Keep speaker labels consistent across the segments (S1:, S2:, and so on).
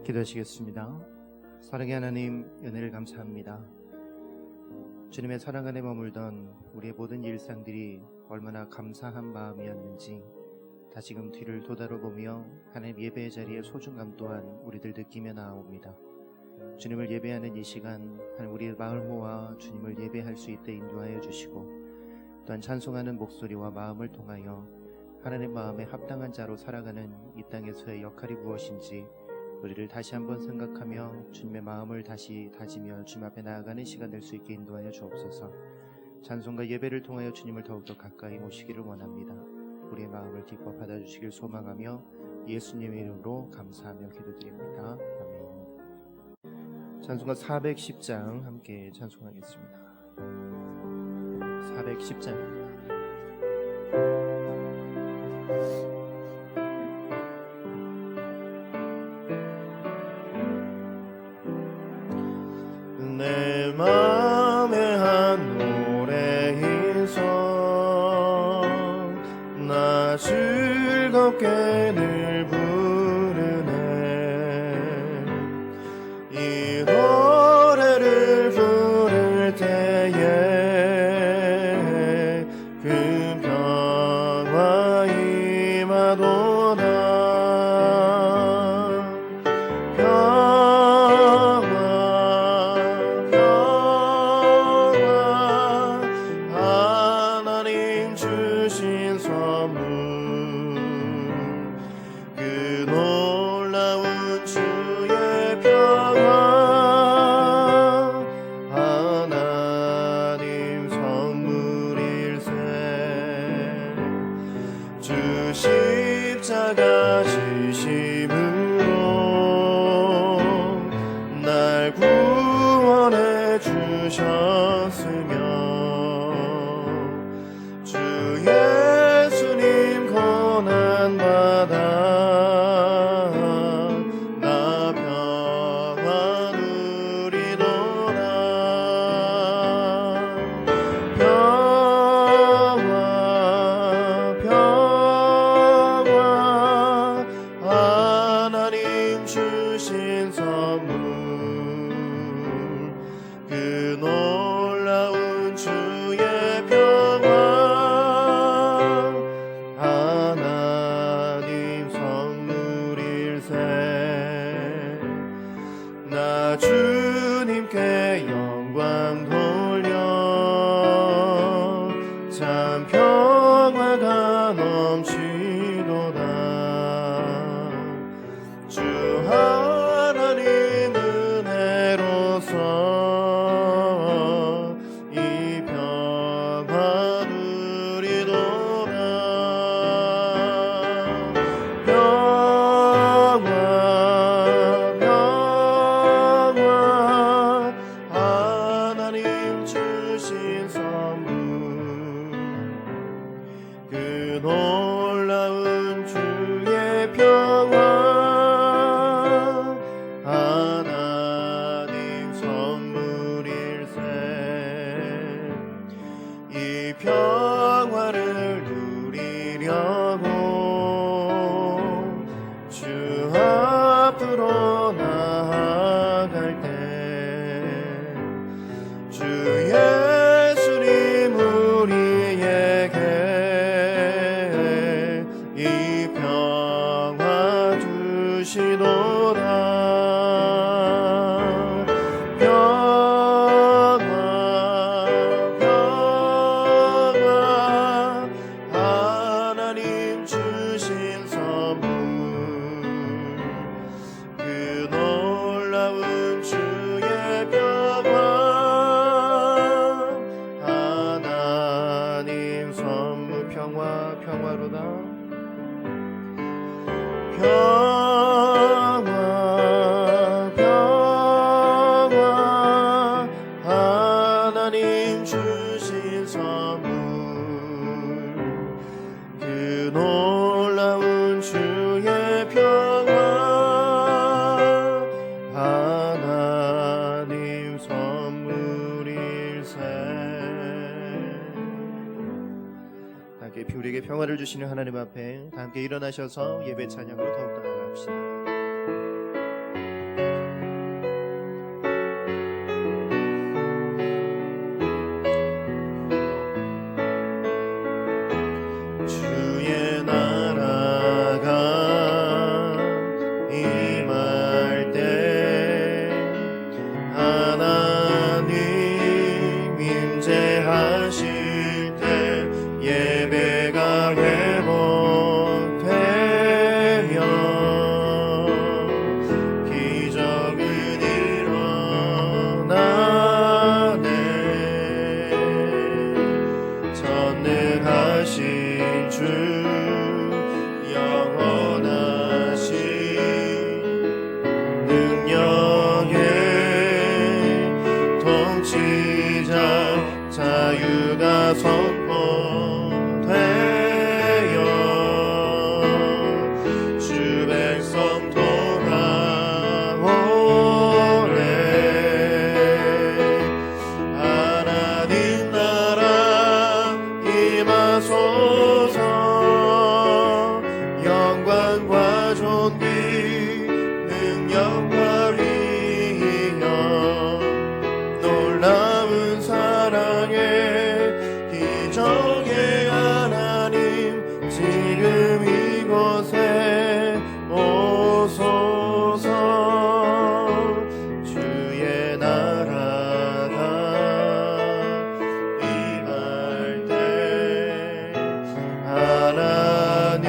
S1: 기도하시겠습니다. 사랑의 하나님, 은혜를 감사합니다. 주님의 사랑 안에 머물던 우리의 모든 일상들이 얼마나 감사한 마음이었는지 다시금 뒤를 돌아보며 하나님 예배의 자리의 소중함 또한 우리들 느끼며 나아옵니다. 주님을 예배하는 이 시간 하나님 우리의 마음을 모아 주님을 예배할 수 있게 인도하여 주시고, 또한 찬송하는 목소리와 마음을 통하여 하나님 마음에 합당한 자로 살아가는 이 땅에서의 역할이 무엇인지 우리를 다시 한번 생각하며 주님의 마음을 다시 다지며 주님 앞에 나아가는 시간 될 수 있게 인도하여 주옵소서. 찬송과 예배를 통하여 주님을 더욱더 가까이 모시기를 원합니다. 우리의 마음을 기뻐 받아주시길 소망하며 예수님의 이름으로 감사하며 기도드립니다. 아멘. 찬송가 410장 함께 찬송하겠습니다. 410장. 내 맘에 한 노래 있어 나 즐겁게 늘 부르네. 이 노래를 부를 때에 그 평화 임하도다. 십자가 지심으로 날 구원해 주셨으며 주 예수님 고난받아 나 평화 누리도다. 하나님 주신 선물 그 놀라운 주의 평화 하나님 선물일세. 나 주님께 영광 돌려 참 평화가 넘치도다. 주 하나님 은혜로서 이 평화 누리도다. 평화 하나님 주신 선물 그 놀라운 주의 평화 하나님 선물일세. 이 평화를 누리려고 주 앞으로 나아갈 때 주 예수님 우리에게 이 평화 주시도다. 평화 하나님 주신 선물 그 놀라운 주의 평화 하나님 선물 평화로다. 평화 하나님 주신 선물 그 우리에게 평화를 주시는 하나님 앞에 다 함께 일어나셔서 예배 찬양으로 더욱더 나아갑시다. 자유가 선포되어 주 백성 돌아오네. 하나님 나라 임하소서. 영광과 존귀 능력과 위엄 놀라운 사랑에 기적의 하나님 지금 이곳에 오소서. 주의 나라가 임할 때 하나님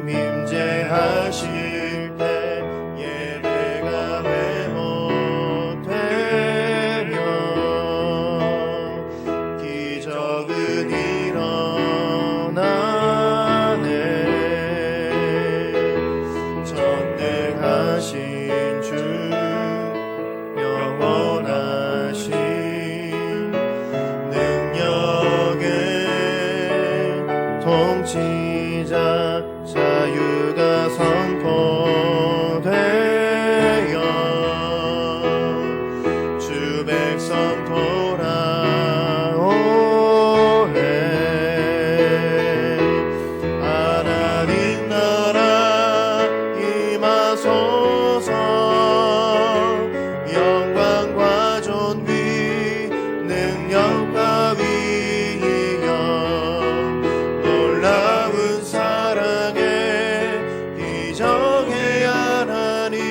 S1: 임재하실 때 예배가 회복되며 기적은 일어나네. 전능하신 주 영원하신 능력의 통치자 자유가 선포되어 주 백성 돌아오네. 하나님 나라 임하소서. 영광과 존귀 능력과 위엄 놀라운 사랑에 기적의 하나님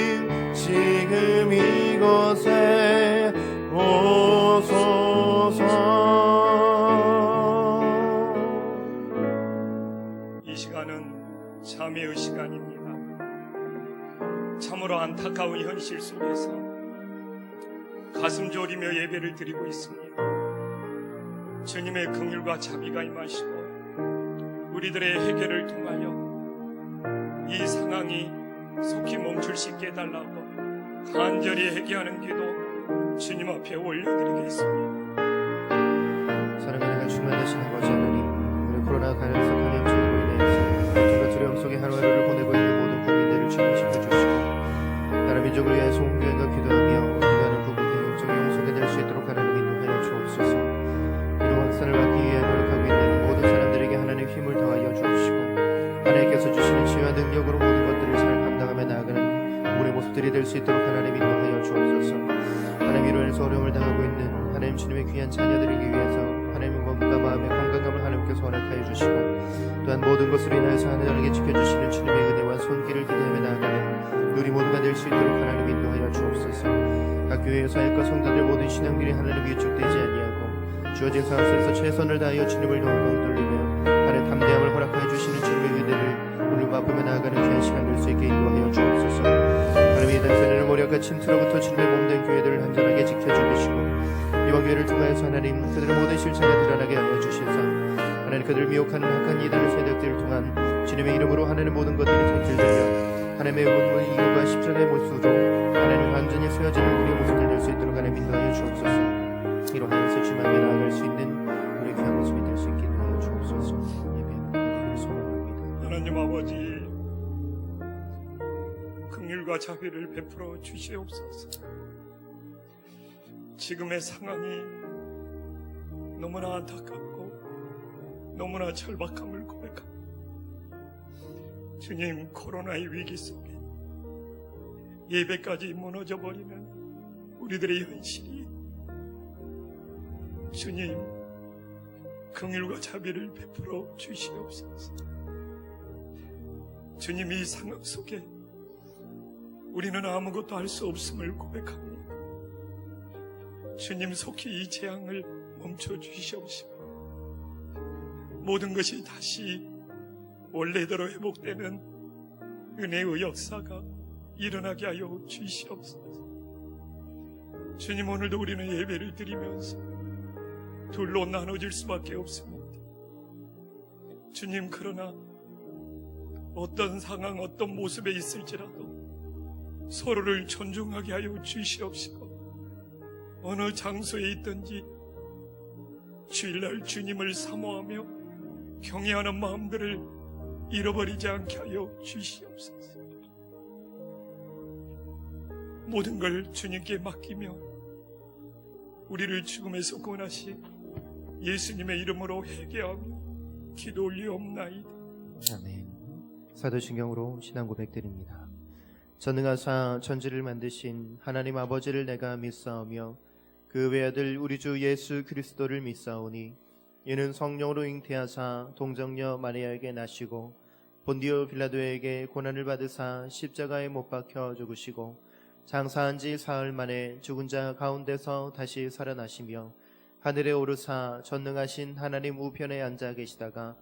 S1: 지금 이곳에 오소서.
S2: 이 시간은 참회의 시간입니다. 참으로 안타까운 현실 속에서 가슴 졸이며 예배를 드리고 있습니다. 주님의 긍휼과 자비가 임하시고 우리들의 해결을 통하여 이 상황이 속히 멈출 수 있게 해달라고 간절히 회개하는 기도 주님 앞에 올려드리겠습니다.
S1: 사랑하는 충만하신 아버지 하나님, 우리 코로나 감염 중으로 인해서 고통과 두려움 속에 하루하루를 보내고 있는 모든 국민들을 주님 지켜주시고 나라 민족을 위해 소원교회가 기도하며 기도하는 부부 개인적인 용서가 될 수 있도록 하나님 인도하여 주옵소서. 이런 확산을 막기 위해 노력하고 있는 모든 사람들에게 하나님 힘을 더하여 주옵시고 하나님께서 주시는 지혜와 능력으로 모든 것들을 잘 감당하며 나아가는 우리의 모습들이 될 수 있도록 하나님 인도하여 주옵소서. 하나님 이로 인해서 어려움을 당하고 있는 하나님 주님의 귀한 자녀들에게 위해서 하나님의 몸과 마음의 건강함을 하나님께서 허락하여 주시고 또한 모든 것으로 인하여서 하나님께 지켜주시는 주님의 은혜와 손길을 기대하며 나아가는 우리 모두가 될 수 있도록 하나님 인도하여 주옵소서. 각 교회의 사역과 성도들 모든 신앙들이 하나님 위축되지 아니하고 주어진 상황 속에서 최선을 다하여 주님을 영광 돌리며 하나님 담대함을 허락하여 주시는 주님의 은혜를 오늘 맛보며 나아가는 귀한 시간 될 수 있게 인도하여 주옵소서. 하나님 이 단세는 모략과 침투로부터 주님의 몸된 교회들을 안전하게 지켜주시고 이번 교회를 통하여서 하나님 그들의 모든 실체가 드러나게 하여 주시사 하나님 그들을 미혹하는 악한 이단의 세력들을 통한 주님의 이름으로 하나님 모든 것들이 쟁질되며 하나님의 의문과 이유가 십자가의 모습으로 하나님 완전히 세워지는 우리의 모습들 될 수 있도록 하나님 인도하여 주옵소서. 이로 하여서 주님께 나아갈 수 있는 우리의 귀한 모습이 될 수 있게 인도하여 주옵소서. 예배는 그들을 소망합니다.
S2: 하나님 아버지 긍휼과 자비를 베풀어 주시옵소서. 지금의 상황이 너무나 안타깝고 너무나 절박함을 고백합니다. 주님, 코로나의 위기 속에 예배까지 무너져 버리는 우리들의 현실이, 주님, 긍휼과 자비를 베풀어 주시옵소서. 주님, 이 상황 속에 우리는 아무것도 할 수 없음을 고백합니다. 주님, 속히 이 재앙을 멈춰 주시옵시고 모든 것이 다시 원래대로 회복되는 은혜의 역사가 일어나게 하여 주시옵소서. 주님, 오늘도 우리는 예배를 드리면서 둘로 나눠질 수밖에 없습니다. 주님, 그러나 어떤 상황, 어떤 모습에 있을지라도 서로를 존중하게 하여 주시옵시고 어느 장소에 있든지 주일날 주님을 사모하며 경외하는 마음들을 잃어버리지 않게 하여 주시옵소서. 모든 걸 주님께 맡기며 우리를 죽음에서 구원하신 예수님의 이름으로 회개하며 기도 올리옵나이다.
S1: 아멘. 사도신경으로 신앙 고백드립니다. 전능하사 천지를 만드신 하나님 아버지를 내가 믿사오며 그 외아들 우리 주 예수 그리스도를 믿사오니 이는 성령으로 잉태하사 동정녀 마리아에게 나시고 본디오 빌라도에게 고난을 받으사 십자가에 못 박혀 죽으시고 장사한 지 사흘 만에 죽은 자 가운데서 다시 살아나시며 하늘에 오르사 전능하신 하나님 우편에 앉아 계시다가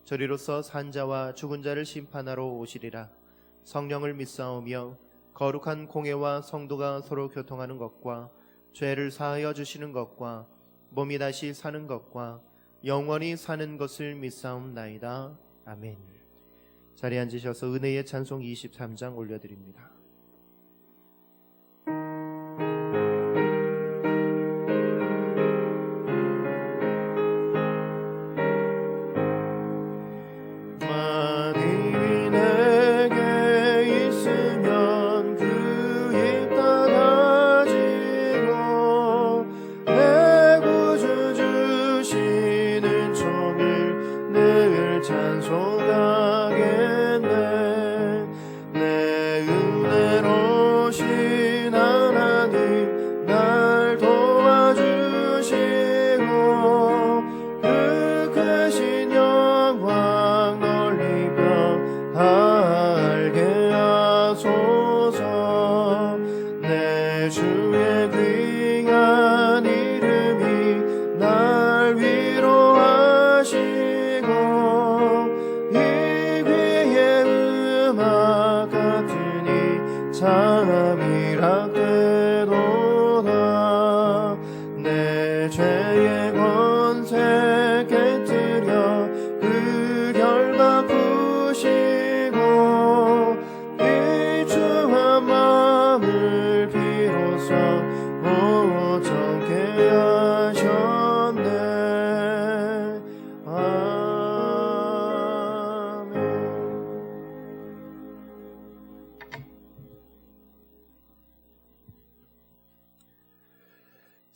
S1: 저리로서 산 자와 죽은 자를 심판하러 오시리라. 성령을 믿사오며 거룩한 공회와 성도가 서로 교통하는 것과 죄를 사하여 주시는 것과 몸이 다시 사는 것과 영원히 사는 것을 믿사옵나이다. 아멘. 자리에 앉으셔서 은혜의 찬송 23장 올려드립니다.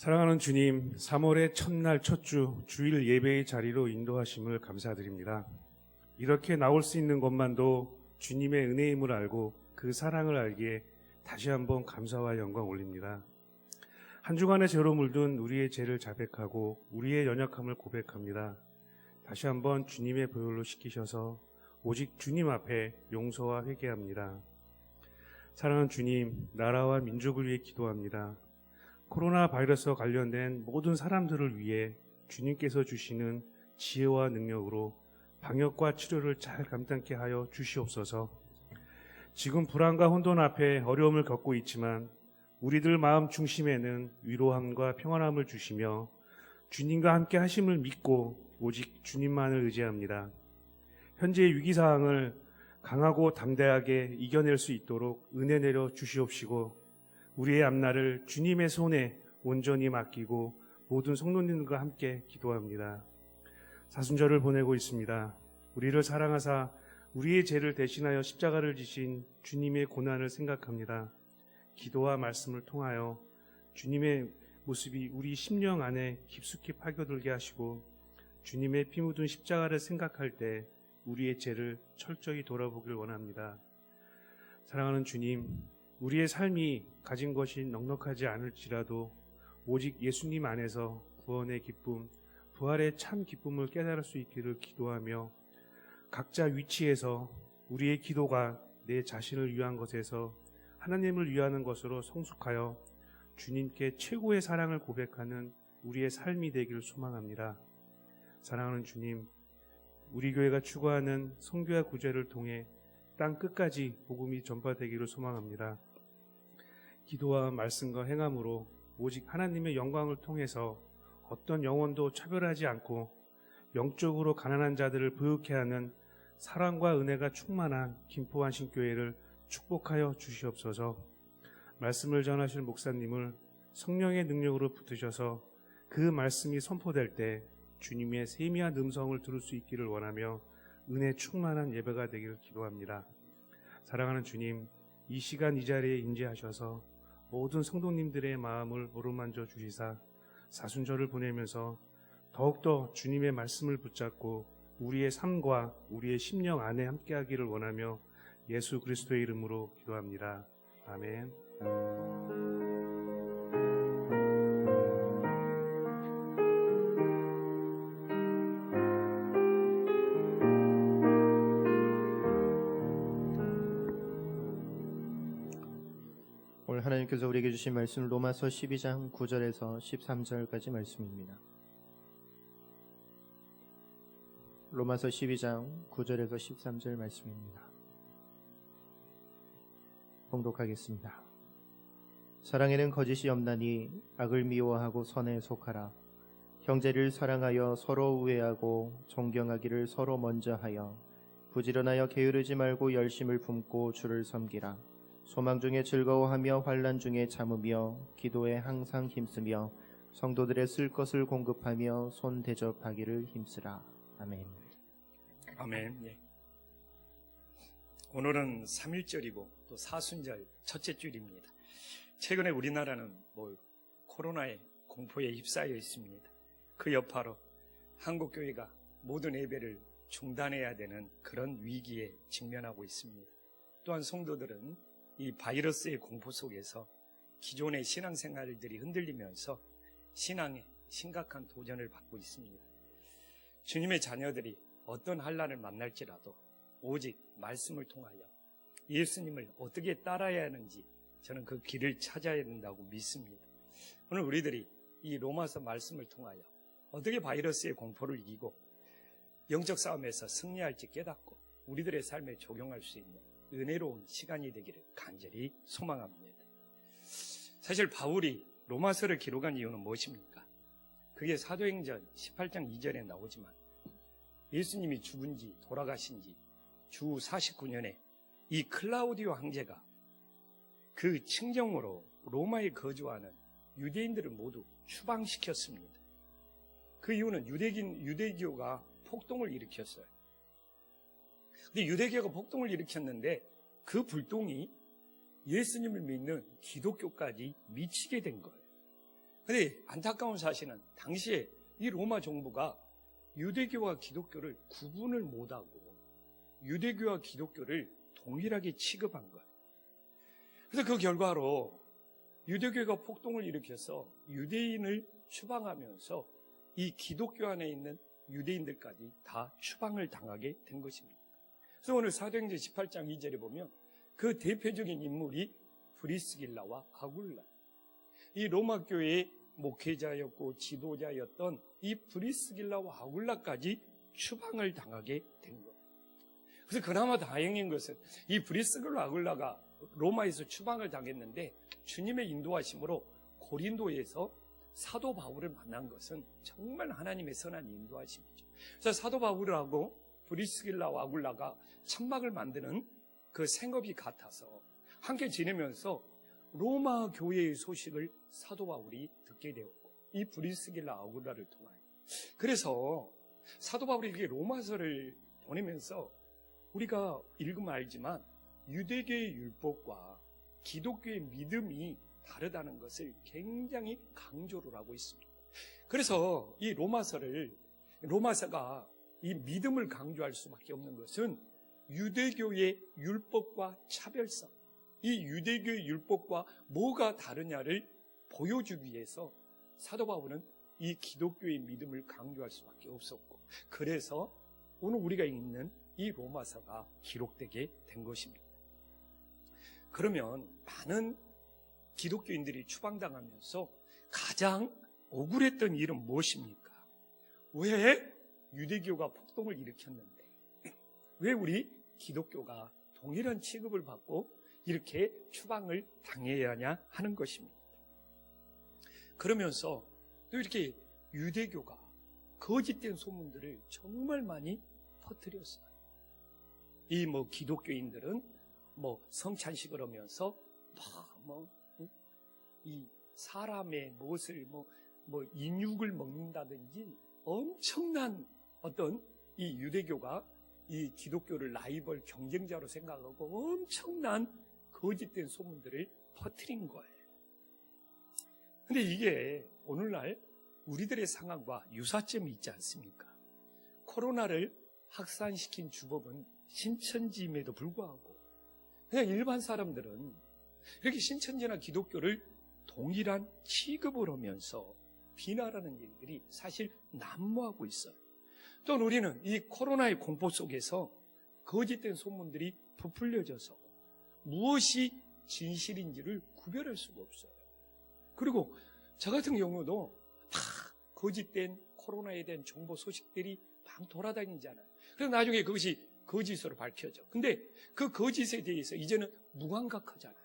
S3: 사랑하는 주님, 3월의 첫날 첫주 주일 예배의 자리로 인도하심을 감사드립니다. 이렇게 나올 수 있는 것만도 주님의 은혜임을 알고 그 사랑을 알기에 다시 한번 감사와 영광 올립니다. 한 주간의 죄로 물든 우리의 죄를 자백하고 우리의 연약함을 고백합니다. 다시 한번 주님의 보혈로 씻기셔서 오직 주님 앞에 용서와 회개합니다. 사랑하는 주님, 나라와 민족을 위해 기도합니다. 코로나 바이러스와 관련된 모든 사람들을 위해 주님께서 주시는 지혜와 능력으로 방역과 치료를 잘 감당케 하여 주시옵소서. 지금 불안과 혼돈 앞에 어려움을 겪고 있지만 우리들 마음 중심에는 위로함과 평안함을 주시며 주님과 함께 하심을 믿고 오직 주님만을 의지합니다. 현재의 위기사항을 강하고 담대하게 이겨낼 수 있도록 은혜 내려 주시옵시고 우리의 앞날을 주님의 손에 온전히 맡기고 모든 성도님들과 함께 기도합니다. 사순절을 보내고 있습니다. 우리를 사랑하사 우리의 죄를 대신하여 십자가를 지신 주님의 고난을 생각합니다. 기도와 말씀을 통하여 주님의 모습이 우리 심령 안에 깊숙이 파고들게 하시고 주님의 피 묻은 십자가를 생각할 때 우리의 죄를 철저히 돌아보길 원합니다. 사랑하는 주님, 우리의 삶이 가진 것이 넉넉하지 않을지라도 오직 예수님 안에서 구원의 기쁨, 부활의 참 기쁨을 깨달을 수 있기를 기도하며 각자 위치에서 우리의 기도가 내 자신을 위한 것에서 하나님을 위하는 것으로 성숙하여 주님께 최고의 사랑을 고백하는 우리의 삶이 되기를 소망합니다. 사랑하는 주님, 우리 교회가 추구하는 선교와 구제를 통해 땅 끝까지 복음이 전파되기를 소망합니다. 기도와 말씀과 행함으로 오직 하나님의 영광을 통해서 어떤 영혼도 차별하지 않고 영적으로 가난한 자들을 부유케 하는 사랑과 은혜가 충만한 김포 한신교회를 축복하여 주시옵소서. 말씀을 전하실 목사님을 성령의 능력으로 붙드셔서 그 말씀이 선포될 때 주님의 세미한 음성을 들을 수 있기를 원하며 은혜 충만한 예배가 되기를 기도합니다. 사랑하는 주님, 이 시간 이 자리에 임재하셔서 모든 성도님들의 마음을 어루만져 주시사 사순절을 보내면서 더욱더 주님의 말씀을 붙잡고 우리의 삶과 우리의 심령 안에 함께하기를 원하며 예수 그리스도의 이름으로 기도합니다. 아멘.
S1: 오늘 하나님께서 우리에게 주신 말씀은 로마서 12장 9절에서 13절까지 말씀입니다. 로마서 12장 9절에서 13절 말씀입니다. 봉독하겠습니다. 사랑에는 거짓이 없나니 악을 미워하고 선에 속하라. 형제를 사랑하여 서로 우애하고 존경하기를 서로 먼저 하여 부지런하여 게으르지 말고 열심을 품고 주를 섬기라. 소망 중에 즐거워하며 환난 중에 참으며 기도에 항상 힘쓰며 성도들의 쓸 것을 공급하며 손 대접하기를 힘쓰라. 아멘.
S2: 아멘. 예. 오늘은 3.1절이고 또 사순절 첫째 주일입니다. 최근에 우리나라는 코로나의 공포에 휩싸여 있습니다. 그 여파로 한국교회가 모든 예배를 중단해야 되는 그런 위기에 직면하고 있습니다. 또한 성도들은 이 바이러스의 공포 속에서 기존의 신앙생활들이 흔들리면서 신앙에 심각한 도전을 받고 있습니다. 주님의 자녀들이 어떤 환난을 만날지라도 오직 말씀을 통하여 예수님을 어떻게 따라야 하는지 저는 그 길을 찾아야 된다고 믿습니다. 오늘 우리들이 이 로마서 말씀을 통하여 어떻게 바이러스의 공포를 이기고 영적 싸움에서 승리할지 깨닫고 우리들의 삶에 적용할 수 있는 은혜로운 시간이 되기를 간절히 소망합니다. 사실 바울이 로마서를 기록한 이유는 무엇입니까? 그게 사도행전 18장 2절에 나오지만 예수님이 죽은 지 돌아가신 지 주 49년에 이 클라우디오 황제가 그 칭정으로 로마에 거주하는 유대인들을 모두 추방시켰습니다. 그 이유는 유대교가 폭동을 일으켰어요. 근데 유대교가 폭동을 일으켰는데 그 불똥이 예수님을 믿는 기독교까지 미치게 된 거예요. 근데 안타까운 사실은 당시에 이 로마 정부가 유대교와 기독교를 구분을 못하고 유대교와 기독교를 동일하게 취급한 거예요. 그래서 그 결과로 유대교가 폭동을 일으켜서 유대인을 추방하면서 이 기독교 안에 있는 유대인들까지 다 추방을 당하게 된 것입니다. 그래서 오늘 사도행전 18장 2절에 보면 그 대표적인 인물이 브리스길라와 아굴라, 이 로마 교회의 목회자였고 지도자였던 이 브리스길라와 아굴라까지 추방을 당하게 된 거예요. 그래서 그나마 다행인 것은 이 브리스길라 아굴라가 로마에서 추방을 당했는데 주님의 인도하심으로 고린도에서 사도 바울을 만난 것은 정말 하나님의 선한 인도하심이죠. 그래서 사도 바울하고 브리스길라와 아굴라가 천막을 만드는 그 생업이 같아서 함께 지내면서 로마 교회의 소식을 사도 바울이 듣게 되었고 이 브리스길라 아굴라를 통하여 그래서 사도 바울이 이렇게 로마서를 보내면서 우리가 읽으면 알지만 유대교의 율법과 기독교의 믿음이 다르다는 것을 굉장히 강조를 하고 있습니다. 그래서 이 로마서를 로마서가 이 믿음을 강조할 수밖에 없는 것은 유대교의 율법과 차별성, 이 유대교의 율법과 뭐가 다르냐를 보여주기 위해서 사도 바울은 이 기독교의 믿음을 강조할 수밖에 없었고, 그래서 오늘 우리가 읽는 이 로마서가 기록되게 된 것입니다. 그러면 많은 기독교인들이 추방당하면서 가장 억울했던 일은 무엇입니까? 왜 유대교가 폭동을 일으켰는데 왜 우리 기독교가 동일한 취급을 받고 이렇게 추방을 당해야 하냐 하는 것입니다. 그러면서 또 이렇게 유대교가 거짓된 소문들을 정말 많이 퍼뜨렸어요. 이 기독교인들은 성찬식을 하면서 이 사람의 무엇을 인육을 먹는다든지 엄청난 어떤 이 유대교가 이 기독교를 라이벌 경쟁자로 생각하고 엄청난 거짓된 소문들을 퍼뜨린 거예요. 근데 이게 오늘날 우리들의 상황과 유사점이 있지 않습니까? 코로나를 확산시킨 주범은 신천지임에도 불구하고 그냥 일반 사람들은 이렇게 신천지나 기독교를 동일한 취급을 하면서 비난하는 일들이 사실 난무하고 있어요. 또 우리는 이 코로나의 공포 속에서 거짓된 소문들이 부풀려져서 무엇이 진실인지를 구별할 수가 없어요. 그리고 저 같은 경우도 다 거짓된 코로나에 대한 정보 소식들이 막 돌아다니잖아요. 그래서 나중에 그것이 거짓으로 밝혀져. 근데 그 거짓에 대해서 이제는 무감각하잖아요.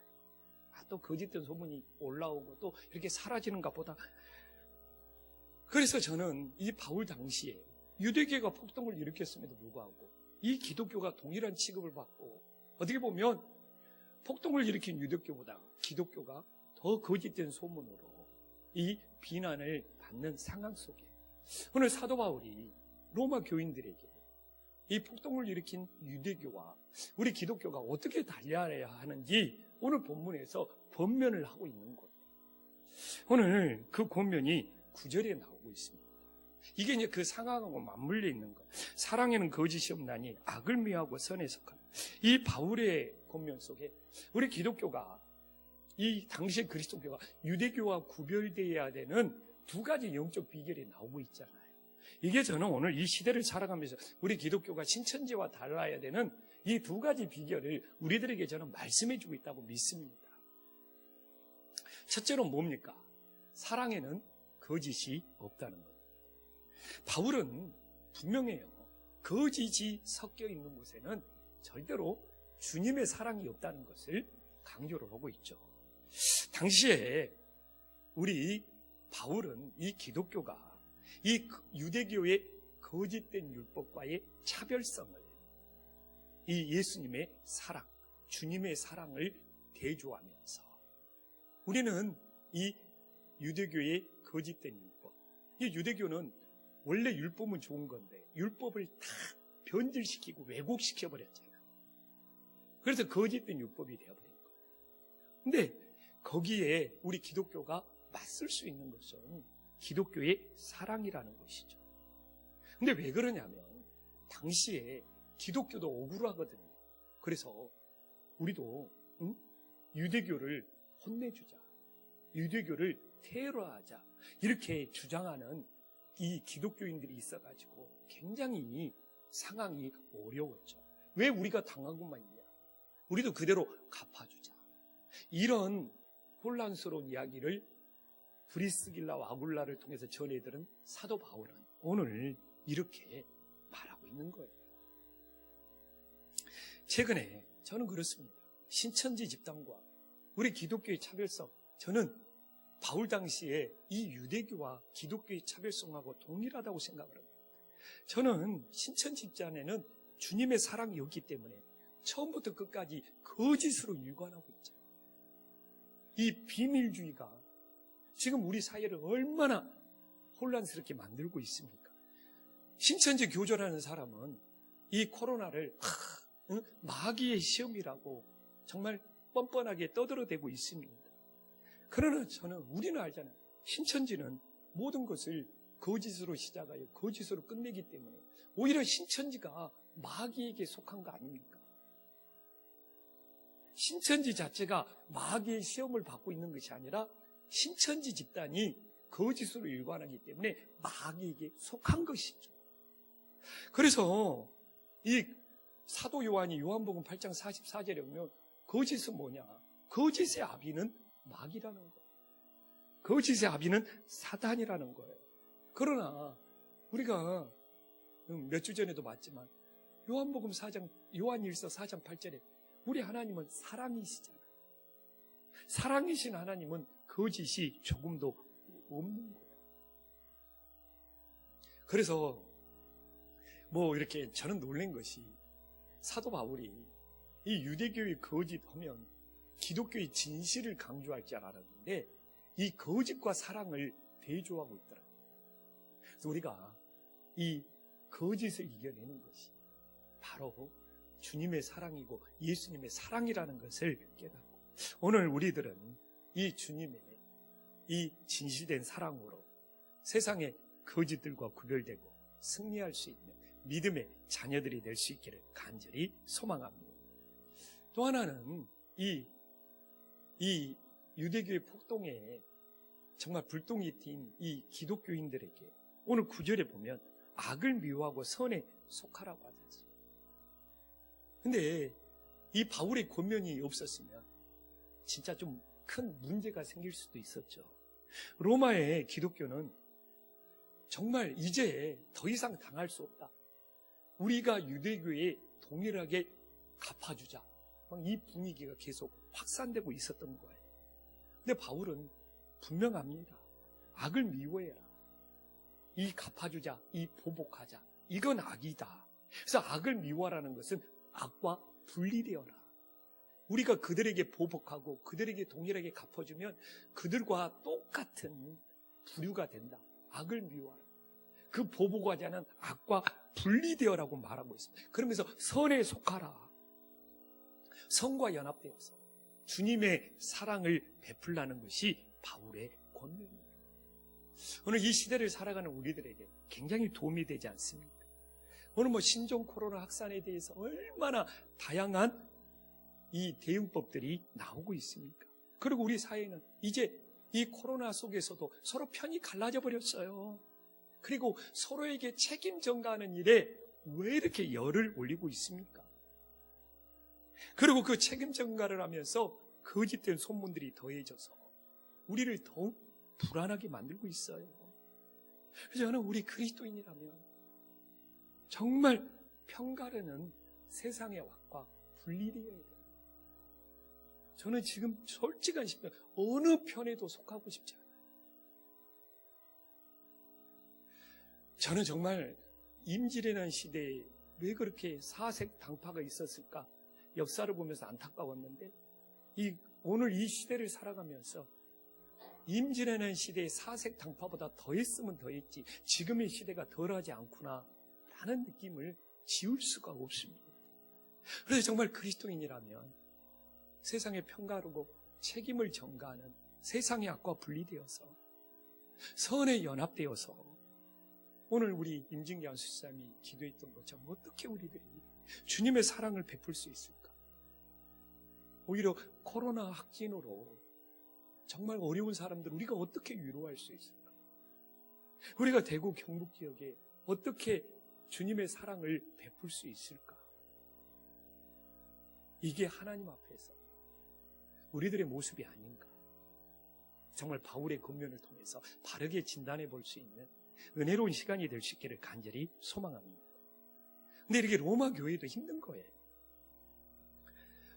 S2: 또 거짓된 소문이 올라오고 또 이렇게 사라지는가 보다. 그래서 저는 이 바울 당시에 유대교가 폭동을 일으켰음에도 불구하고 이 기독교가 동일한 취급을 받고 어떻게 보면 폭동을 일으킨 유대교보다 기독교가 더 거짓된 소문으로 이 비난을 받는 상황 속에 오늘 사도 바울이 로마 교인들에게 이 폭동을 일으킨 유대교와 우리 기독교가 어떻게 달려야 하는지 오늘 본문에서 번면을 하고 있는 거예요. 오늘 그 권면이 9절에 나오고 있습니다. 이게 이제 그 상황하고 맞물려 있는 거. 사랑에는 거짓이 없나니 악을 미워하고 선에 속한. 이 바울의 권면 속에 우리 기독교가 이 당시의 그리스도교가 유대교와 구별되어야 되는 두 가지 영적 비결이 나오고 있잖아요. 이게 저는 오늘 이 시대를 살아가면서 우리 기독교가 신천지와 달라야 되는 이 두 가지 비결을 우리들에게 저는 말씀해주고 있다고 믿습니다. 첫째로 뭡니까? 사랑에는 거짓이 없다는 겁니다. 바울은 분명해요. 거짓이 섞여 있는 곳에는 절대로 주님의 사랑이 없다는 것을 강조를 하고 있죠. 당시에 우리 바울은 이 기독교가 이 유대교의 거짓된 율법과의 차별성을 이 예수님의 사랑, 주님의 사랑을 대조하면서 우리는 이 유대교의 거짓된 율법, 이 유대교는 원래 율법은 좋은 건데 율법을 다 변질시키고 왜곡시켜버렸잖아요. 그래서 거짓된 율법이 되어버린 거예요. 근데 거기에 우리 기독교가 맞설 수 있는 것은 기독교의 사랑이라는 것이죠. 근데 왜 그러냐면 당시에 기독교도 억울하거든요. 그래서 우리도 유대교를 혼내주자, 유대교를 테러하자 이렇게 주장하는 이 기독교인들이 있어가지고 굉장히 상황이 어려웠죠. 왜 우리가 당한 것만 있냐? 우리도 그대로 갚아주자. 이런 혼란스러운 이야기를 브리스길라와 아굴라를 통해서 전해들은 사도 바울은 오늘 이렇게 말하고 있는 거예요. 최근에 저는 그렇습니다. 신천지 집단과 우리 기독교의 차별성, 저는 바울 당시에 이 유대교와 기독교의 차별성하고 동일하다고 생각을 합니다. 저는 신천지 집단에는 주님의 사랑이 없기 때문에 처음부터 끝까지 거짓으로 일관하고 있잖아요. 이 비밀주의가 지금 우리 사회를 얼마나 혼란스럽게 만들고 있습니까? 신천지 교조라는 사람은 이 코로나를 마귀의 시험이라고 정말 뻔뻔하게 떠들어대고 있습니다. 그러나 우리는 알잖아요. 신천지는 모든 것을 거짓으로 시작하여 거짓으로 끝내기 때문에 오히려 신천지가 마귀에게 속한 거 아닙니까? 신천지 자체가 마귀의 시험을 받고 있는 것이 아니라 신천지 집단이 거짓으로 일관하기 때문에 마귀에게 속한 것이죠. 그래서 이 사도 요한이 요한복음 8장 44절에 보면 거짓은 뭐냐? 거짓의 아비는 마귀라는 거예요. 거짓의 아비는 사단이라는 거예요. 그러나 우리가 몇 주 전에도 봤지만 요한복음 4장, 요한일서 4장 8절에 우리 하나님은 사랑이시잖아요. 사랑이신 하나님은 거짓이 조금도 없는 거예요. 그래서 이렇게 저는 놀란 것이 사도 바울이 이 유대교의 거짓하면 기독교의 진실을 강조할 줄 알았는데 이 거짓과 사랑을 대조하고 있더라고요. 그래서 우리가 이 거짓을 이겨내는 것이 바로 주님의 사랑이고 예수님의 사랑이라는 것을 깨닫고 오늘 우리들은 이 주님의 이 진실된 사랑으로 세상의 거짓들과 구별되고 승리할 수 있는 믿음의 자녀들이 될 수 있기를 간절히 소망합니다. 또 하나는 이 유대교의 폭동에 정말 불똥이 튄 이 기독교인들에게 오늘 9절에 보면 악을 미워하고 선에 속하라고 하죠. 근데 이 바울의 권면이 없었으면 진짜 좀 큰 문제가 생길 수도 있었죠. 로마의 기독교는 정말 이제 더 이상 당할 수 없다. 우리가 유대교에 동일하게 갚아주자. 막 이 분위기가 계속 확산되고 있었던 거예요. 근데 바울은 분명합니다. 악을 미워해라. 이 갚아주자, 이 보복하자. 이건 악이다. 그래서 악을 미워하라는 것은 악과 분리되어라. 우리가 그들에게 보복하고 그들에게 동일하게 갚아주면 그들과 똑같은 부류가 된다. 악을 미워하라. 그 보복하자는 악과 분리되어라고 말하고 있습니다. 그러면서 선에 속하라. 선과 연합되어서 주님의 사랑을 베풀라는 것이 바울의 권면입니다. 오늘 이 시대를 살아가는 우리들에게 굉장히 도움이 되지 않습니까? 오늘 신종 코로나 확산에 대해서 얼마나 다양한 이 대응법들이 나오고 있습니까? 그리고 우리 사회는 이제 이 코로나 속에서도 서로 편이 갈라져 버렸어요. 그리고 서로에게 책임 전가하는 일에 왜 이렇게 열을 올리고 있습니까? 그리고 그 책임 전가를 하면서 거짓된 소문들이 더해져서 우리를 더욱 불안하게 만들고 있어요. 그래서 저는 우리 그리스도인이라면 정말 편가르는 세상의 악과 분리되어야 돼요. 저는 지금 솔직한 싶어요. 어느 편에도 속하고 싶지 않아요. 저는 정말 임질이라는 시대에 왜 그렇게 사색 당파가 있었을까? 역사를 보면서 안타까웠는데 오늘 이 시대를 살아가면서 임질이라는 시대의 사색 당파보다 더했으면 더했지 지금의 시대가 덜하지 않구나 라는 느낌을 지울 수가 없습니다. 그래서 정말 그리스도인이라면 세상에 편가르고 책임을 전가하는 세상의 악과 분리되어서 선에 연합되어서 오늘 우리 임진기 안수사님이 기도했던 것처럼 어떻게 우리들이 주님의 사랑을 베풀 수 있을까? 오히려 코로나 확진으로 정말 어려운 사람들 우리가 어떻게 위로할 수 있을까? 우리가 대구 경북 지역에 어떻게 주님의 사랑을 베풀 수 있을까? 이게 하나님 앞에서 우리들의 모습이 아닌가? 정말 바울의 권면을 통해서 바르게 진단해 볼 수 있는 은혜로운 시간이 될 수 있기를 간절히 소망합니다. 근데 이렇게 로마 교회도 힘든 거예요.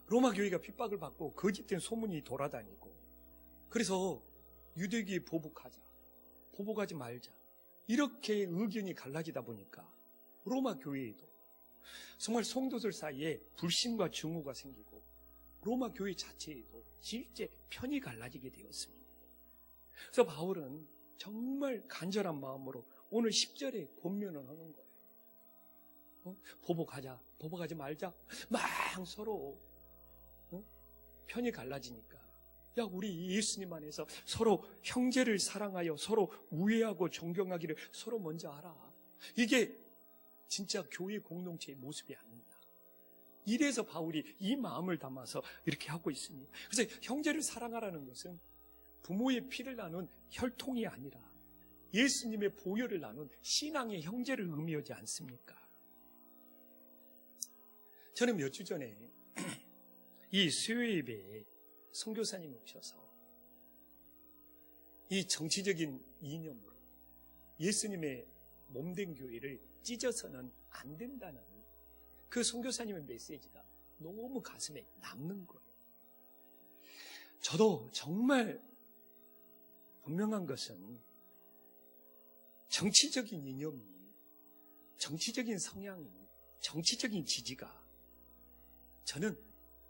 S2: 로마 교회가 핍박을 받고 거짓된 소문이 돌아다니고 그래서 유대교에 보복하자, 보복하지 말자 이렇게 의견이 갈라지다 보니까 로마 교회에도 정말 성도들 사이에 불신과 증오가 생기고 로마 교회 자체에도 실제 편이 갈라지게 되었습니다. 그래서 바울은 정말 간절한 마음으로 오늘 10절에 권면을 하는 거예요. 보복하자, 보복하지 말자 막 서로 편이 갈라지니까 야, 우리 예수님 안에서 서로 형제를 사랑하여 서로 우애하고 존경하기를 서로 먼저 알아. 이게 진짜 교회 공동체의 모습이 아니냐. 이래서 바울이 이 마음을 담아서 이렇게 하고 있습니다. 그래서 형제를 사랑하라는 것은 부모의 피를 나눈 혈통이 아니라 예수님의 보혈을 나눈 신앙의 형제를 의미하지 않습니까? 저는 몇 주 전에 이 수요 예배에 선교사님이 오셔서 이 정치적인 이념으로 예수님의 몸된 교회를 찢어서는 안 된다는 그 선교사님의 메시지가 너무 가슴에 남는 거예요. 저도 정말 분명한 것은 정치적인 이념이, 정치적인 성향이, 정치적인 지지가 저는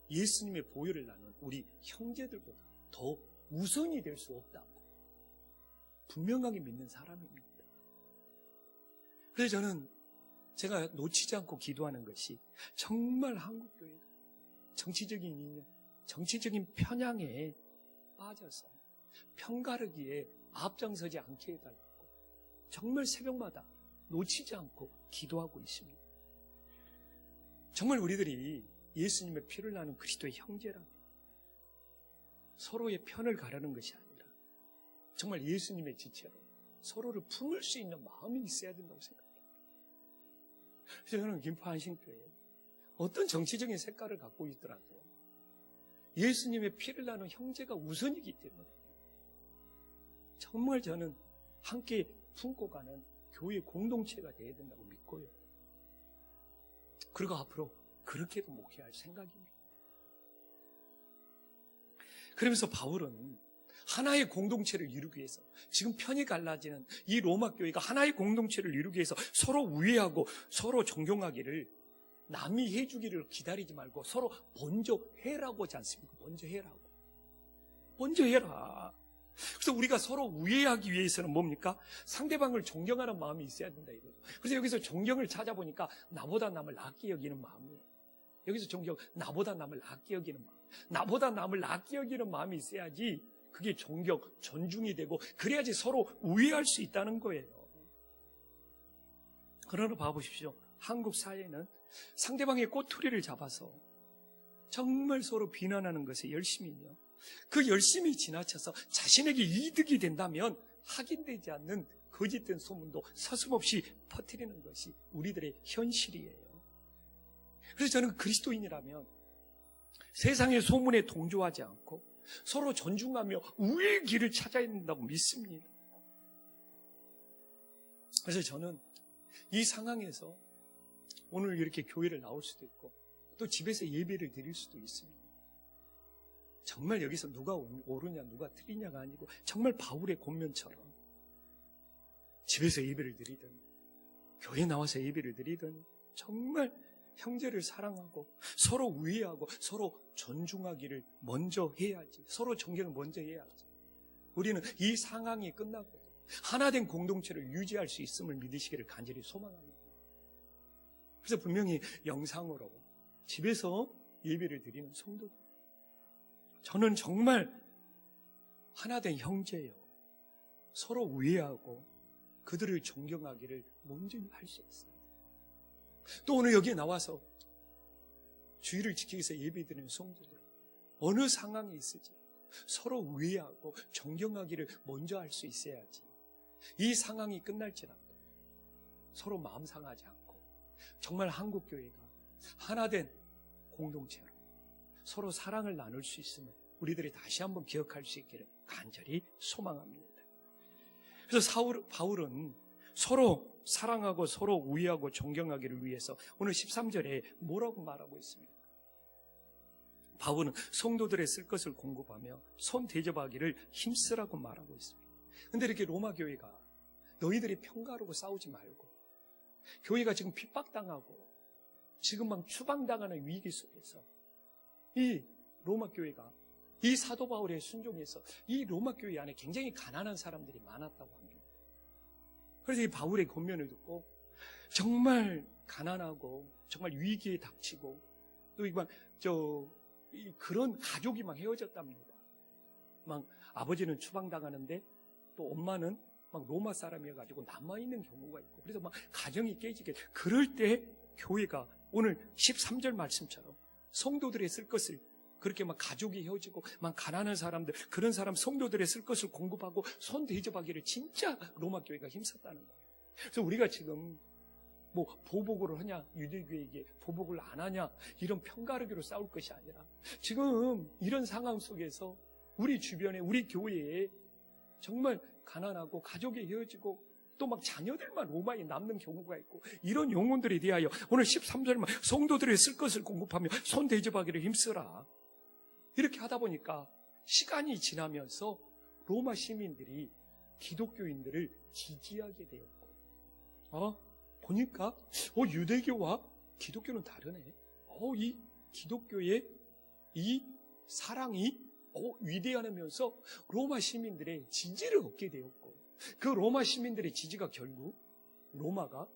S2: 예수님의 보혈을 나눈 우리 형제들보다 더 우선이 될 수 없다고 분명하게 믿는 사람입니다. 그래서 저는 제가 놓치지 않고 기도하는 것이 정말 한국교회가 정치적인 이념, 정치적인 편향에 빠져서 편가르기에 앞장서지 않게 해달라고 정말 새벽마다 놓치지 않고 기도하고 있습니다. 정말 우리들이 예수님의 피를 나눈 그리스도의 형제라면 서로의 편을 가르는 것이 아니라 정말 예수님의 지체로 서로를 품을 수 있는 마음이 있어야 된다고 생각합니다. 그래서 저는 김포한신교회 어떤 정치적인 색깔을 갖고 있더라도 예수님의 피를 나눈 형제가 우선이기 때문에 정말 저는 함께 품고 가는 교회 공동체가 되어야 된다고 믿고요. 그리고 앞으로 그렇게도 목회할 생각입니다. 그러면서 바울은 하나의 공동체를 이루기 위해서 지금 편이 갈라지는 이 로마 교회가 하나의 공동체를 이루기 위해서 서로 우애하고 서로 존경하기를 남이 해주기를 기다리지 말고 서로 먼저 해라고 하지 않습니까? 먼저 해라고. 먼저 해라. 그래서 우리가 서로 우애하기 위해서는 뭡니까? 상대방을 존경하는 마음이 있어야 된다 이거죠. 그래서 여기서 존경을 찾아보니까 나보다 남을 낫게 여기는 마음이에요. 여기서 존경, 나보다 남을 낫게 여기는 마음. 나보다 남을 낫게 여기는 마음이 있어야지 그게 존경, 존중이 되고 그래야지 서로 우애할 수 있다는 거예요. 그러나 봐보십시오. 한국 사회는 상대방의 꼬투리를 잡아서 정말 서로 비난하는 것에 열심히요. 그 열심히 지나쳐서 자신에게 이득이 된다면 확인되지 않는 거짓된 소문도 서슴없이 퍼뜨리는 것이 우리들의 현실이에요. 그래서 저는 그리스도인이라면 세상의 소문에 동조하지 않고 서로 존중하며 우애의 길을 찾아야 된다고 믿습니다. 그래서 저는 이 상황에서 오늘 이렇게 교회를 나올 수도 있고 또 집에서 예배를 드릴 수도 있습니다. 정말 여기서 누가 옳으냐 누가 틀리냐가 아니고 정말 바울의 권면처럼 집에서 예배를 드리든 교회 나와서 예배를 드리든 정말 형제를 사랑하고 서로 우애하고 서로 존중하기를 먼저 해야지. 서로 존경을 먼저 해야지. 우리는 이 상황이 끝나고 하나된 공동체를 유지할 수 있음을 믿으시기를 간절히 소망합니다. 그래서 분명히 영상으로 집에서 예배를 드리는 성도들, 저는 정말 하나된 형제예요. 서로 우애하고 그들을 존경하기를 먼저 할 수 있어요. 또 오늘 여기에 나와서 주의를 지키기 위해서 예배드리는 성도들, 어느 상황에 있을지 서로 우애하고 존경하기를 먼저 할 수 있어야지 이 상황이 끝날지라도 서로 마음 상하지 않고 정말 한국교회가 하나된 공동체로 서로 사랑을 나눌 수 있음을 우리들이 다시 한번 기억할 수 있기를 간절히 소망합니다. 그래서 바울은 서로 사랑하고 서로 우애하고 존경하기를 위해서 오늘 13절에 뭐라고 말하고 있습니까? 바울은 성도들의 쓸 것을 공급하며 손 대접하기를 힘쓰라고 말하고 있습니다. 근데 이렇게 로마 교회가 너희들이 평가하고 싸우지 말고 교회가 지금 핍박당하고 지금 막 추방당하는 위기 속에서 이 로마 교회가 이 사도 바울의 순종에서 이 로마 교회 안에 굉장히 가난한 사람들이 많았다고 합니다. 그래서 이 바울의 권면을 듣고 정말 가난하고 정말 위기에 닥치고 또 그런 가족이 막 헤어졌답니다. 막 아버지는 추방당하는데 또 엄마는 막 로마 사람이어가지고 남아있는 경우가 있고, 그래서 막 가정이 깨지게, 그럴 때 교회가 오늘 13절 말씀처럼 성도들의 쓸 것을, 그렇게 막 가족이 헤어지고 막 가난한 사람들, 그런 사람 성도들의 쓸 것을 공급하고 손 대접하기를 진짜 로마 교회가 힘썼다는 거예요. 그래서 우리가 지금 뭐 보복을 하냐, 유대교에게 보복을 안 하냐, 이런 편가르기로 싸울 것이 아니라, 지금 이런 상황 속에서 우리 주변에, 우리 교회에 정말 가난하고 가족이 헤어지고 또 막 자녀들만 로마에 남는 경우가 있고, 이런 영혼들에 대하여 오늘 13절만 성도들의 쓸 것을 공급하며 손 대접하기를 힘쓰라, 이렇게 하다 보니까 시간이 지나면서 로마 시민들이 기독교인들을 지지하게 되었고, 보니까 유대교와 기독교는 다르네. 이 기독교의 이 사랑이 위대하면서 로마 시민들의 지지를 얻게 되었고, 그 로마 시민들의 지지가 결국 로마가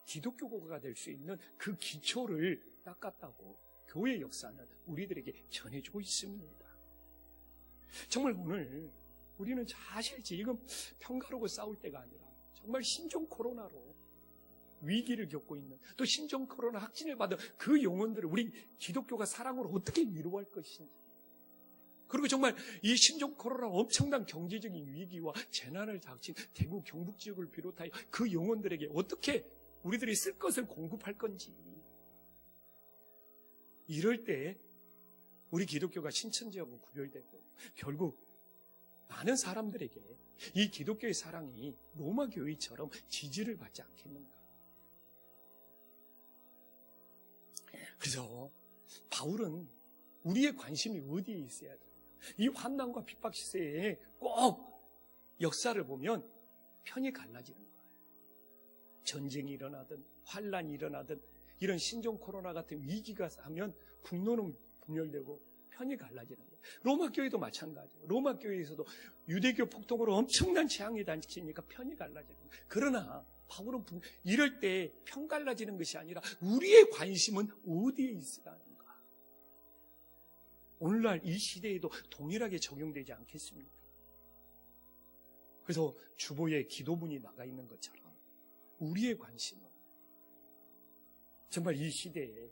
S2: 기독교국가가 될 수 있는 그 기초를 닦았다고 교회 역사는 우리들에게 전해주고 있습니다. 정말 오늘 우리는 사실 지금 평가로고 싸울 때가 아니라 정말 신종 코로나로 위기를 겪고 있는, 또 신종 코로나 확진을 받은 그 영혼들을 우리 기독교가 사랑으로 어떻게 위로할 것인지, 그리고 정말 이 신종 코로나 엄청난 경제적인 위기와 재난을 닥친 대구 경북 지역을 비롯하여 그 영혼들에게 어떻게 우리들이 쓸 것을 공급할 건지, 이럴 때 우리 기독교가 신천지하고 구별되고 결국 많은 사람들에게 이 기독교의 사랑이 로마 교회처럼 지지를 받지 않겠는가. 그래서 바울은 우리의 관심이 어디에 있어야 돼요? 이 환난과 핍박 시세에 꼭 역사를 보면 편이 갈라지는 거예요. 전쟁이 일어나든 환난이 일어나든 이런 신종 코로나 같은 위기가 하면 국론은 분열되고 편이 갈라지는 거예요. 로마 교회도 마찬가지예요. 로마 교회에서도 유대교 폭동으로 엄청난 재앙이 닥치니까 편이 갈라지는 거예요. 그러나 바울은 이럴 때 편 갈라지는 것이 아니라 우리의 관심은 어디에 있어야 하는가. 오늘날 이 시대에도 동일하게 적용되지 않겠습니까? 그래서 주보에 기도문이 나가 있는 것처럼 우리의 관심은 정말 이 시대에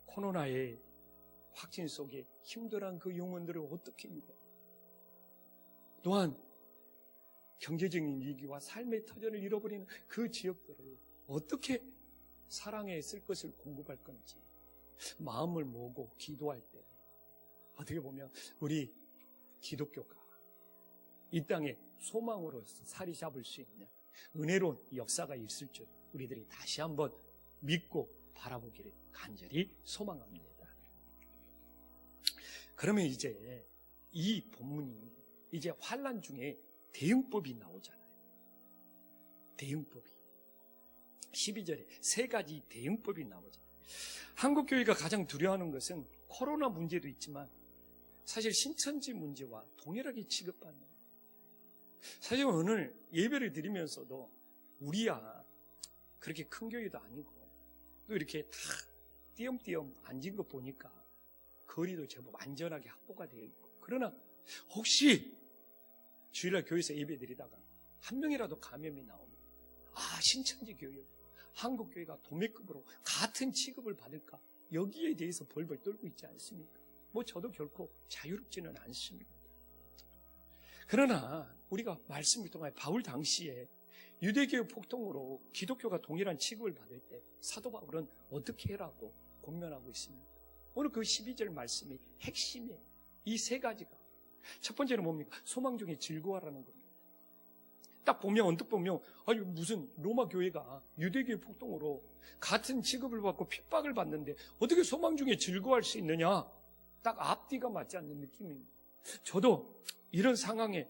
S2: 코로나의 확진 속에 힘들어한 그 영혼들을 어떻게 이루어, 또한 경제적인 위기와 삶의 터전을 잃어버리는 그 지역들을 어떻게 사랑에 쓸 것을 공급할 건지 마음을 모으고 기도할 때 어떻게 보면 우리 기독교가 이 땅에 소망으로 자리 잡을 수 있는 은혜로운 역사가 있을 줄 우리들이 다시 한번 믿고 바라보기를 간절히 소망합니다. 그러면 이제 이 본문이 이제 환난 중에 대응법이 나오잖아요. 대응법이 12절에 세 가지 대응법이 나오잖아요. 한국교회가 가장 두려워하는 것은 코로나 문제도 있지만 사실 신천지 문제와 동일하게 취급받는 거예요. 사실 오늘 예배를 드리면서도 우리야 그렇게 큰 교회도 아니고 또 이렇게 다 띄엄띄엄 앉은 거 보니까 거리도 제법 안전하게 확보가 되어 있고, 그러나 혹시 주일날 교회에서 예배 드리다가 한 명이라도 감염이 나오면 신천지 교회, 한국교회가 도매급으로 같은 취급을 받을까, 여기에 대해서 벌벌 떨고 있지 않습니까? 저도 결코 자유롭지는 않습니다. 그러나 우리가 말씀을 통하여 바울 당시에 유대교의 폭동으로 기독교가 동일한 취급을 받을 때 사도 바울은 어떻게 해라고 권면하고 있습니다. 오늘 그 12절 말씀이 핵심이에요. 이 세 가지가. 첫 번째는 뭡니까? 소망 중에 즐거워하라는 겁니다. 딱 보면, 언뜻 보면, 무슨 로마 교회가 유대교의 폭동으로 같은 취급을 받고 핍박을 받는데 어떻게 소망 중에 즐거워할 수 있느냐? 딱 앞뒤가 맞지 않는 느낌입니다. 저도 이런 상황에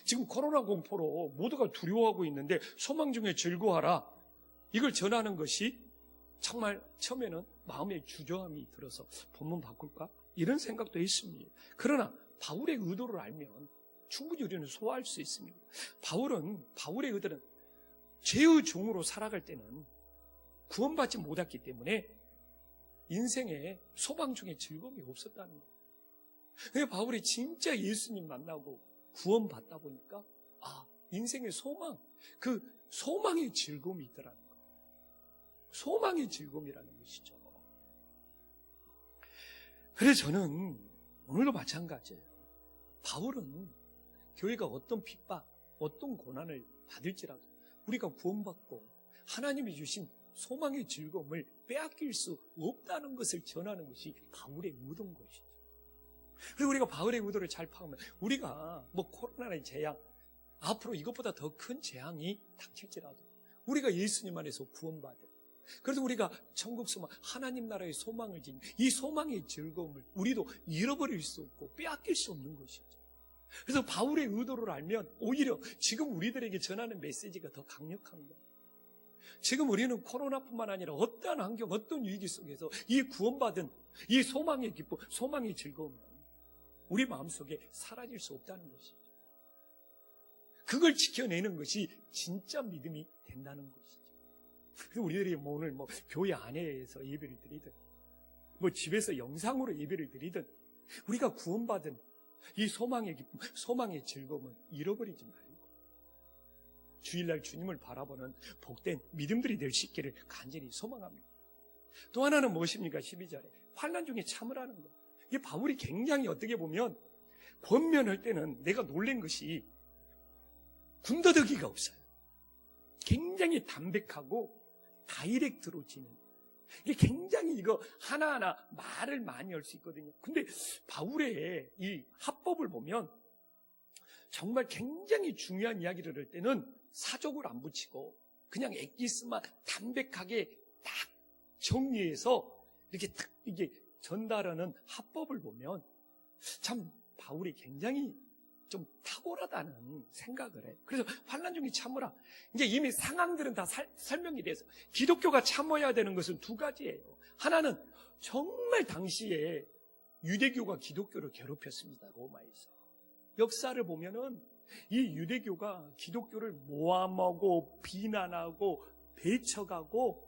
S2: 지금 코로나 공포로 모두가 두려워하고 있는데 소망 중에 즐거워하라, 이걸 전하는 것이 정말 처음에는 마음에 주저함이 들어서 본문 바꿀까? 이런 생각도 했습니다. 그러나 바울의 의도를 알면 충분히 우리는 소화할 수 있습니다. 바울의 의도는 죄의 종으로 살아갈 때는 구원받지 못했기 때문에 인생에 소망 중에 즐거움이 없었다는 것. 근데 바울이 진짜 예수님 만나고 구원받다 보니까 인생의 소망, 그 소망의 즐거움이 있더라는 거예요. 소망의 즐거움이라는 것이죠. 그래서 저는 오늘도 마찬가지예요. 바울은 교회가 어떤 핍박, 어떤 고난을 받을지라도 우리가 구원받고 하나님이 주신 소망의 즐거움을 빼앗길 수 없다는 것을 전하는 것이 바울의 의도인 것이죠. 그리고 우리가 바울의 의도를 잘 파악하면 우리가 코로나의 재앙, 앞으로 이것보다 더 큰 재앙이 닥칠지라도 우리가 예수님 안에서 구원받은, 그래도 우리가 천국 소망, 하나님 나라의 소망을 지닌 이 소망의 즐거움을 우리도 잃어버릴 수 없고 빼앗길 수 없는 것이죠. 그래서 바울의 의도를 알면 오히려 지금 우리들에게 전하는 메시지가 더 강력한 거예요. 지금 우리는 코로나뿐만 아니라 어떠한 환경, 어떤 위기 속에서 이 구원받은 이 소망의 기쁨, 소망의 즐거움은 우리 마음속에 사라질 수 없다는 것이죠. 그걸 지켜내는 것이 진짜 믿음이 된다는 것이죠. 그래서 우리들이 오늘 교회 안에서 예배를 드리든 집에서 영상으로 예배를 드리든 우리가 구원받은 이 소망의 기쁨, 소망의 즐거움은 잃어버리지 말고 주일날 주님을 바라보는 복된 믿음들이 될 수 있기를 간절히 소망합니다. 또 하나는 무엇입니까? 12절에 환난 중에 참으라는 것. 이게 바울이 굉장히 어떻게 보면 권면할 때는 내가 놀란 것이 군더더기가 없어요. 굉장히 담백하고 다이렉트로 지는. 이게 굉장히 이거 하나하나 말을 많이 할 수 있거든요. 근데 바울의 이 합법을 보면 정말 굉장히 중요한 이야기를 할 때는 사족을 안 붙이고 그냥 엑기스만 담백하게 딱 정리해서 이렇게 딱 이게 전달하는 합법을 보면 참 바울이 굉장히 좀 탁월하다는 생각을 해요. 그래서 환난 중에 참으라. 이제 이미 상황들은 다 설명이 돼서 기독교가 참아야 되는 것은 두 가지예요. 하나는 정말 당시에 유대교가 기독교를 괴롭혔습니다. 로마에서. 역사를 보면은 이 유대교가 기독교를 모함하고 비난하고 배척하고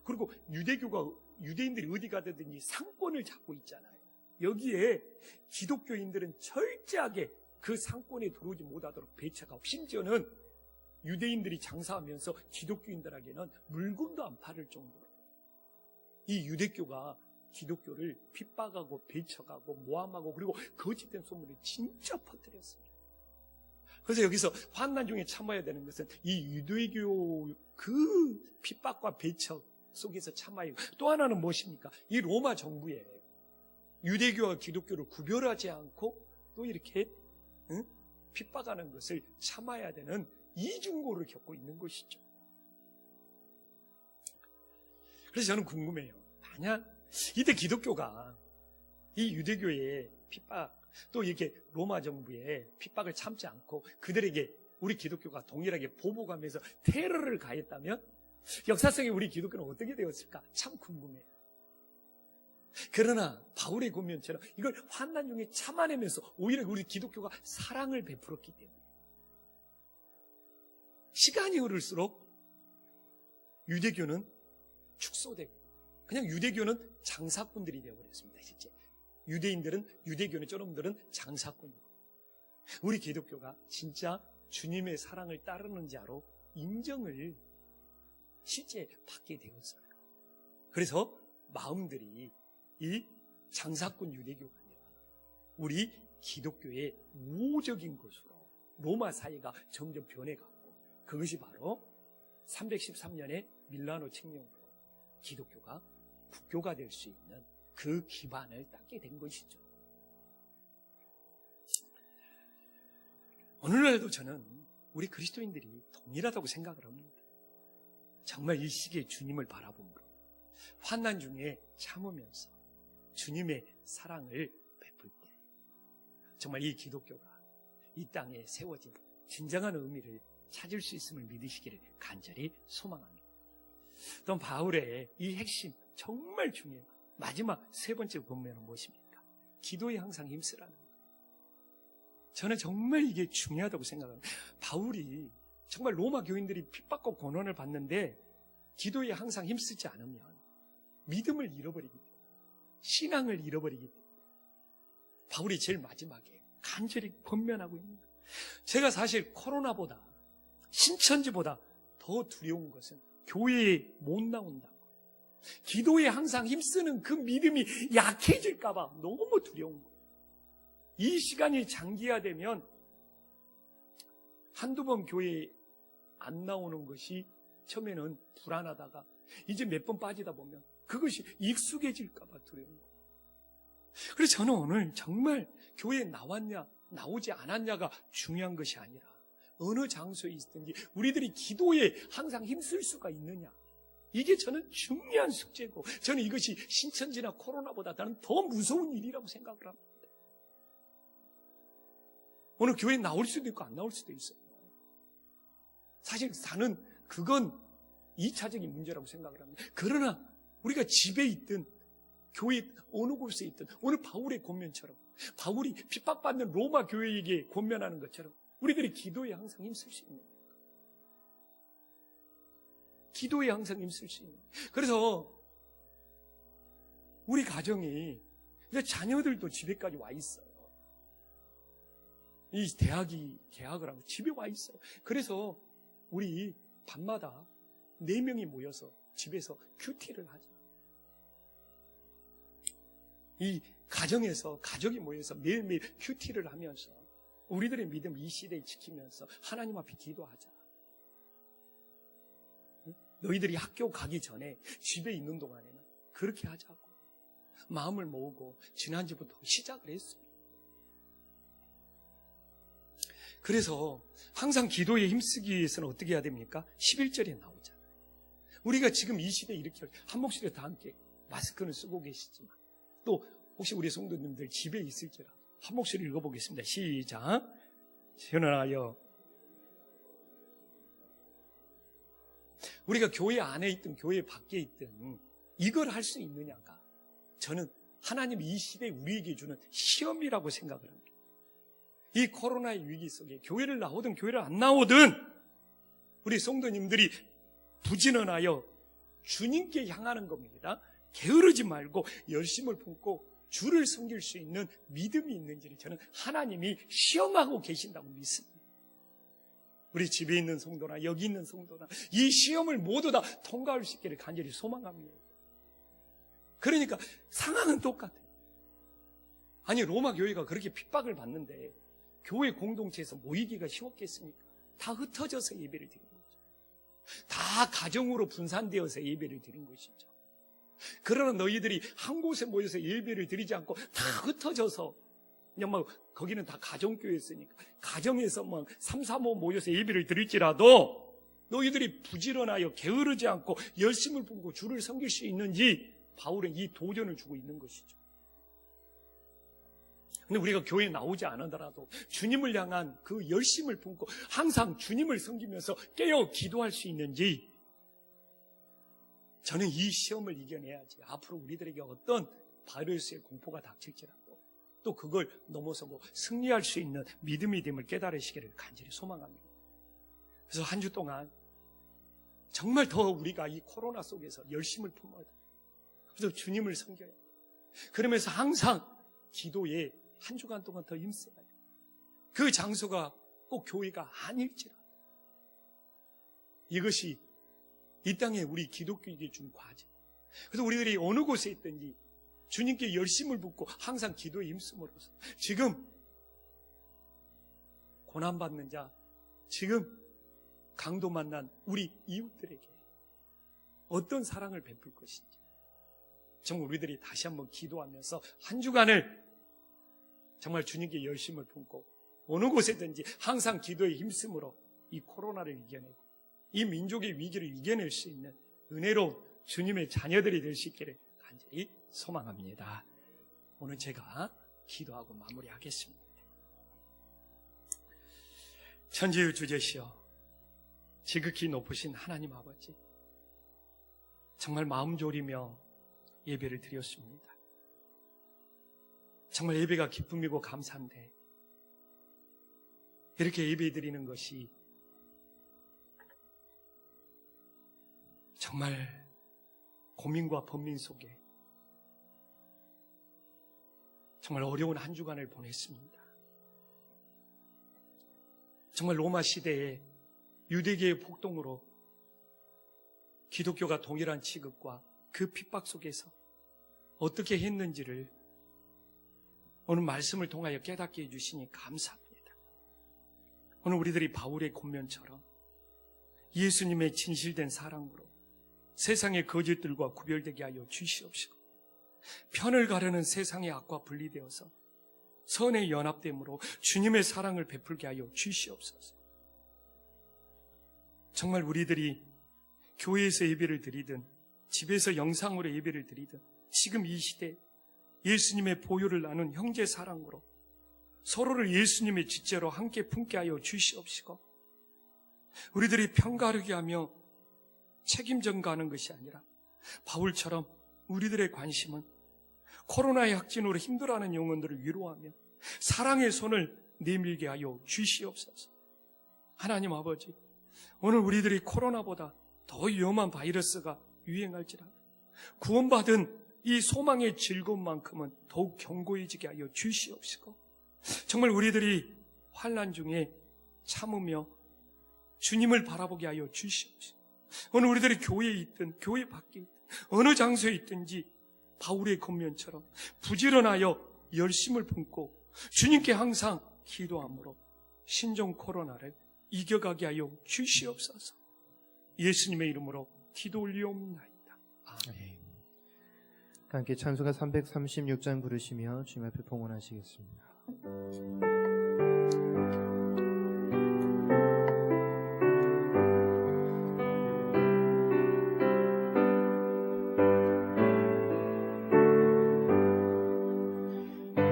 S2: 그리고 유대인들이 어디 가든지 상권을 잡고 있잖아요. 여기에 기독교인들은 철저하게 그 상권에 들어오지 못하도록 배척하고 심지어는 유대인들이 장사하면서 기독교인들에게는 물건도 안 팔을 정도로 이 유대교가 기독교를 핍박하고 배척하고 모함하고 그리고 거짓된 소문을 진짜 퍼뜨렸습니다. 그래서 여기서 환난 중에 참아야 되는 것은 이 유대교 그 핍박과 배척 속에서 참아야. 또 하나는 무엇입니까? 이 로마 정부에 유대교와 기독교를 구별하지 않고 또 이렇게 핍박하는 것을 참아야 되는 이중고를 겪고 있는 것이죠. 그래서 저는 궁금해요. 만약 이때 기독교가 이 유대교의 핍박 또 이렇게 로마 정부의 핍박을 참지 않고 그들에게 우리 기독교가 동일하게 보복하면서 테러를 가했다면 역사성의 우리 기독교는 어떻게 되었을까? 참 궁금해요. 그러나 바울의 권면처럼 이걸 환난 중에 참아내면서 오히려 우리 기독교가 사랑을 베풀었기 때문에 시간이 흐를수록 유대교는 축소되고 그냥 유대교는 장사꾼들이 되어버렸습니다. 실제 유대교는 저놈들은 장사꾼이고 우리 기독교가 진짜 주님의 사랑을 따르는 자로 인정을 실제 받게 되었어요. 그래서 마음들이 이 장사꾼 유대교가 아니라 우리 기독교의 우호적인 것으로 로마 사회가 점점 변해갔고 그것이 바로 313년의 밀라노 칙령으로 기독교가 국교가 될 수 있는 그 기반을 닦게 된 것이죠. 오늘날도 저는 우리 그리스도인들이 동일하다고 생각을 합니다. 정말 이 시기에 주님을 바라봄으로 환난 중에 참으면서 주님의 사랑을 베풀 때 정말 이 기독교가 이 땅에 세워진 진정한 의미를 찾을 수 있음을 믿으시기를 간절히 소망합니다. 또 바울의 이 핵심 정말 중요해요. 마지막 세 번째 권면은 무엇입니까? 기도에 항상 힘쓰라는 거예요. 저는 정말 이게 중요하다고 생각합니다. 바울이 정말 로마 교인들이 핍박과 고난을 받는데 기도에 항상 힘쓰지 않으면 믿음을 잃어버리기 때문에 신앙을 잃어버리기 때문에 바울이 제일 마지막에 간절히 권면하고 있는 거예요. 제가 사실 코로나보다, 신천지보다 더 두려운 것은 교회에 못 나온다고, 기도에 항상 힘쓰는 그 믿음이 약해질까봐 너무 두려운 거예요. 이 시간이 장기화되면 한두 번 교회에 안 나오는 것이 처음에는 불안하다가 이제 몇 번 빠지다 보면 그것이 익숙해질까봐 두려운 거예요. 그래서 저는 오늘 정말 교회에 나왔냐 나오지 않았냐가 중요한 것이 아니라 어느 장소에 있든지 우리들이 기도에 항상 힘쓸 수가 있느냐, 이게 저는 중요한 숙제고, 저는 이것이 신천지나 코로나보다 나는 더 무서운 일이라고 생각을 합니다. 오늘 교회에 나올 수도 있고 안 나올 수도 있어요. 사실 나는 그건 2차적인 문제라고 생각을 합니다. 그러나 우리가 집에 있든 교회 어느 곳에 있든 오늘 바울의 권면처럼, 바울이 핍박받는 로마 교회에게 권면하는 것처럼 우리들이 기도에 항상 힘쓸 수 있는 거예요. 기도에 항상 힘쓸 수 있는 거예요. 그래서 우리 가정이 이제 자녀들도 집에까지 와 있어요. 이 대학이 개학을 하고 집에 와 있어요. 그래서 우리 밤마다 4명이 모여서 집에서 큐티를 하자. 이 가정에서 가족이 모여서 매일매일 큐티를 하면서 우리들의 믿음 이 시대에 지키면서 하나님 앞에 기도하자. 너희들이 학교 가기 전에 집에 있는 동안에는 그렇게 하자고 마음을 모으고 지난주부터 시작을 했어요. 그래서 항상 기도에 힘쓰기 위해서는 어떻게 해야 됩니까? 11절에 나오잖아요. 우리가 지금 이 시대에 이렇게 한 목소리로 다 함께 마스크는 쓰고 계시지만 또 혹시 우리 성도님들 집에 있을지라도 한 목소리 읽어보겠습니다. 시작. 전하여 우리가 교회 안에 있든 교회 밖에 있든 이걸 할 수 있느냐가 저는 하나님이 이 시대에 우리에게 주는 시험이라고 생각을 합니다. 이 코로나의 위기 속에 교회를 나오든 교회를 안 나오든 우리 성도님들이 부지런하여 주님께 향하는 겁니다. 게으르지 말고 열심을 품고 주를 섬길 수 있는 믿음이 있는지를 저는 하나님이 시험하고 계신다고 믿습니다. 우리 집에 있는 성도나 여기 있는 성도나 이 시험을 모두 다 통과할 수 있기를 간절히 소망합니다. 그러니까 상황은 똑같아요. 아니 로마 교회가 그렇게 핍박을 받는데 교회 공동체에서 모이기가 쉬웠겠습니까? 다 흩어져서 예배를 드린 거죠. 다 가정으로 분산되어서 예배를 드린 것이죠. 그러나 너희들이 한 곳에 모여서 예배를 드리지 않고 다 흩어져서 그냥 막 거기는 다 가정교회였으니까 가정에서 막 3, 4, 5 모여서 예배를 드릴지라도 너희들이 부지런하여 게으르지 않고 열심을 품고 주를 섬길 수 있는지 바울은 이 도전을 주고 있는 것이죠. 근데 우리가 교회에 나오지 않으더라도 주님을 향한 그 열심을 품고 항상 주님을 섬기면서 깨어 기도할 수 있는지 저는 이 시험을 이겨내야지 앞으로 우리들에게 어떤 바이러스의 공포가 닥칠지라도 또 그걸 넘어서고 승리할 수 있는 믿음이 됨을 깨달으시기를 간절히 소망합니다. 그래서 한 주 동안 정말 더 우리가 이 코로나 속에서 열심을 품어야 돼요. 그래서 주님을 섬겨야 돼요. 그러면서 항상 기도에 한 주간 동안 더 힘써야 돼요. 그 장소가 꼭 교회가 아닐지라도 이것이 이 땅에 우리 기독교에게 준 과제. 그래서 우리들이 어느 곳에 있든지 주님께 열심을 붓고 항상 기도에 힘쓰므로써 지금 고난받는 자, 지금 강도 만난 우리 이웃들에게 어떤 사랑을 베풀 것인지 정말 우리들이 다시 한번 기도하면서 한 주간을 정말 주님께 열심을 품고 어느 곳에든지 항상 기도에 힘쓰므로 이 코로나를 이겨내고 이 민족의 위기를 이겨낼 수 있는 은혜로운 주님의 자녀들이 될 수 있기를 간절히 소망합니다. 오늘 제가 기도하고 마무리하겠습니다. 천지의 주제시여 지극히 높으신 하나님 아버지, 정말 마음 졸이며 예배를 드렸습니다. 정말 예배가 기쁨이고 감사한데 이렇게 예배 드리는 것이 정말 고민과 번민 속에 정말 어려운 한 주간을 보냈습니다. 정말 로마 시대에 유대계의 폭동으로 기독교가 동일한 취급과 그 핍박 속에서 어떻게 했는지를 오늘 말씀을 통하여 깨닫게 해주시니 감사합니다. 오늘 우리들이 바울의 권면처럼 예수님의 진실된 사랑으로 세상의 거짓들과 구별되게 하여 주시옵시고, 편을 가르는 세상의 악과 분리되어서 선의 연합됨으로 주님의 사랑을 베풀게 하여 주시옵소서. 정말 우리들이 교회에서 예배를 드리든 집에서 영상으로 예배를 드리든 지금 이 시대 예수님의 보혈을 나눈 형제 사랑으로 서로를 예수님의 지체로 함께 품게 하여 주시옵시고, 우리들이 편가르게 하며 책임전가하는 것이 아니라 바울처럼 우리들의 관심은 코로나의 확진으로 힘들어하는 영혼들을 위로하며 사랑의 손을 내밀게 하여 주시옵소서. 하나님 아버지, 오늘 우리들이 코로나보다 더 위험한 바이러스가 유행할지라도 구원받은 이 소망의 즐거움만큼은 더욱 견고해지게 하여 주시옵시고, 정말 우리들이 환난 중에 참으며 주님을 바라보게 하여 주시옵시고, 오늘 우리들이 교회에 있든 교회 밖에 있든 어느 장소에 있든지 바울의 권면처럼 부지런하여 열심을 품고 주님께 항상 기도함으로 신종 코로나를 이겨가게 하여 주시옵소서. 예수님의 이름으로 기도 올리옵나이다. 아멘.
S1: 함께 찬송가 336장 부르시며 주님 앞에 봉헌하시겠습니다.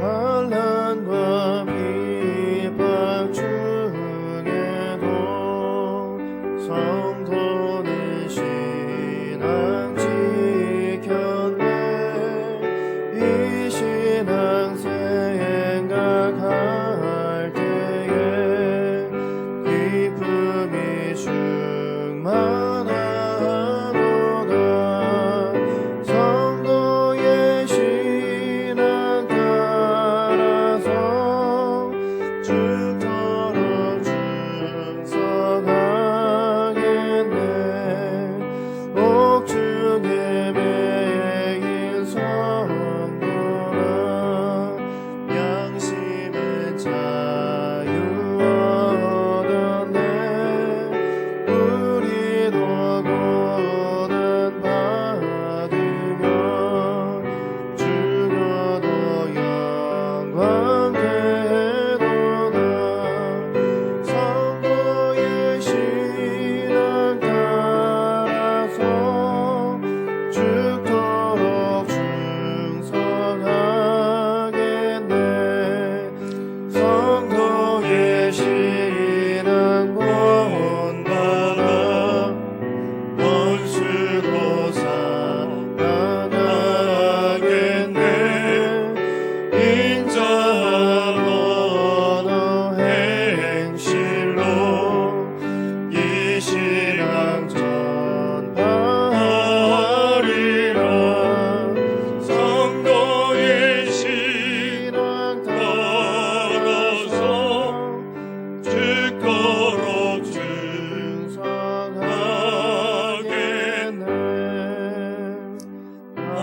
S1: 환난과 비박 중에도 성도는 신앙 지켰네. 이 신앙 생각할 때에 기쁨이 충만하도다. 성도의 신앙 따라서 죽도록 충성하겠네. 옥중에 매일 성도라 양심의 자유 얻었네. 우리도 고난 받으며 죽어도 영광 되도다. 성도의 신앙 따라서 죽도록 충성하겠네. 성도의 신앙 본받아 원수도 사랑하겠네. 인자한 언어 행실로 이 신앙 전파하리라. 성도의 신앙 따라서 죽도록 충성하겠네. 아멘.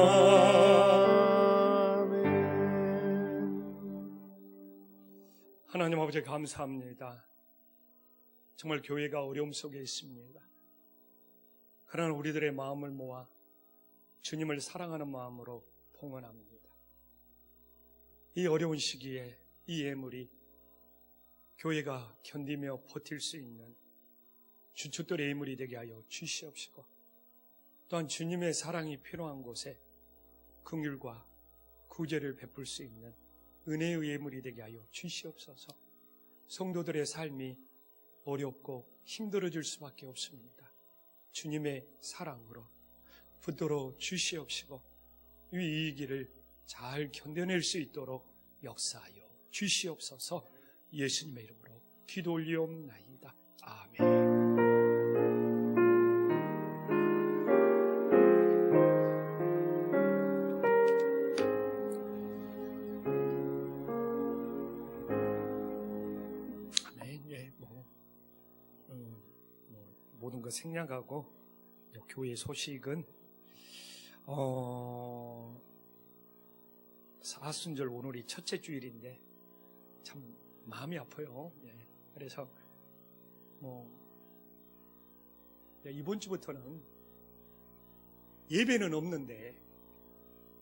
S2: 하나님 아버지 감사합니다. 정말 교회가 어려움 속에 있습니다. 그러나 우리들의 마음을 모아 주님을 사랑하는 마음으로 봉헌합니다. 이 어려운 시기에 이 예물이 교회가 견디며 버틸 수 있는 주춧돌의 예물이 되게 하여 주시옵시고, 또한 주님의 사랑이 필요한 곳에 긍휼과 구제를 베풀 수 있는 은혜의 예물이 되게 하여 주시옵소서. 성도들의 삶이 어렵고 힘들어질 수밖에 없습니다. 주님의 사랑으로 붙들어 주시옵시고 이 위기를 잘 견뎌낼 수 있도록 역사하여 주시옵소서. 예수님의 이름으로 기도 올리옵나이다. 아멘. 모든 것 생략하고 교회 소식은 사순절 오늘이 첫째 주일인데 참 마음이 아파요. 예. 그래서 이번 주부터는 예배는 없는데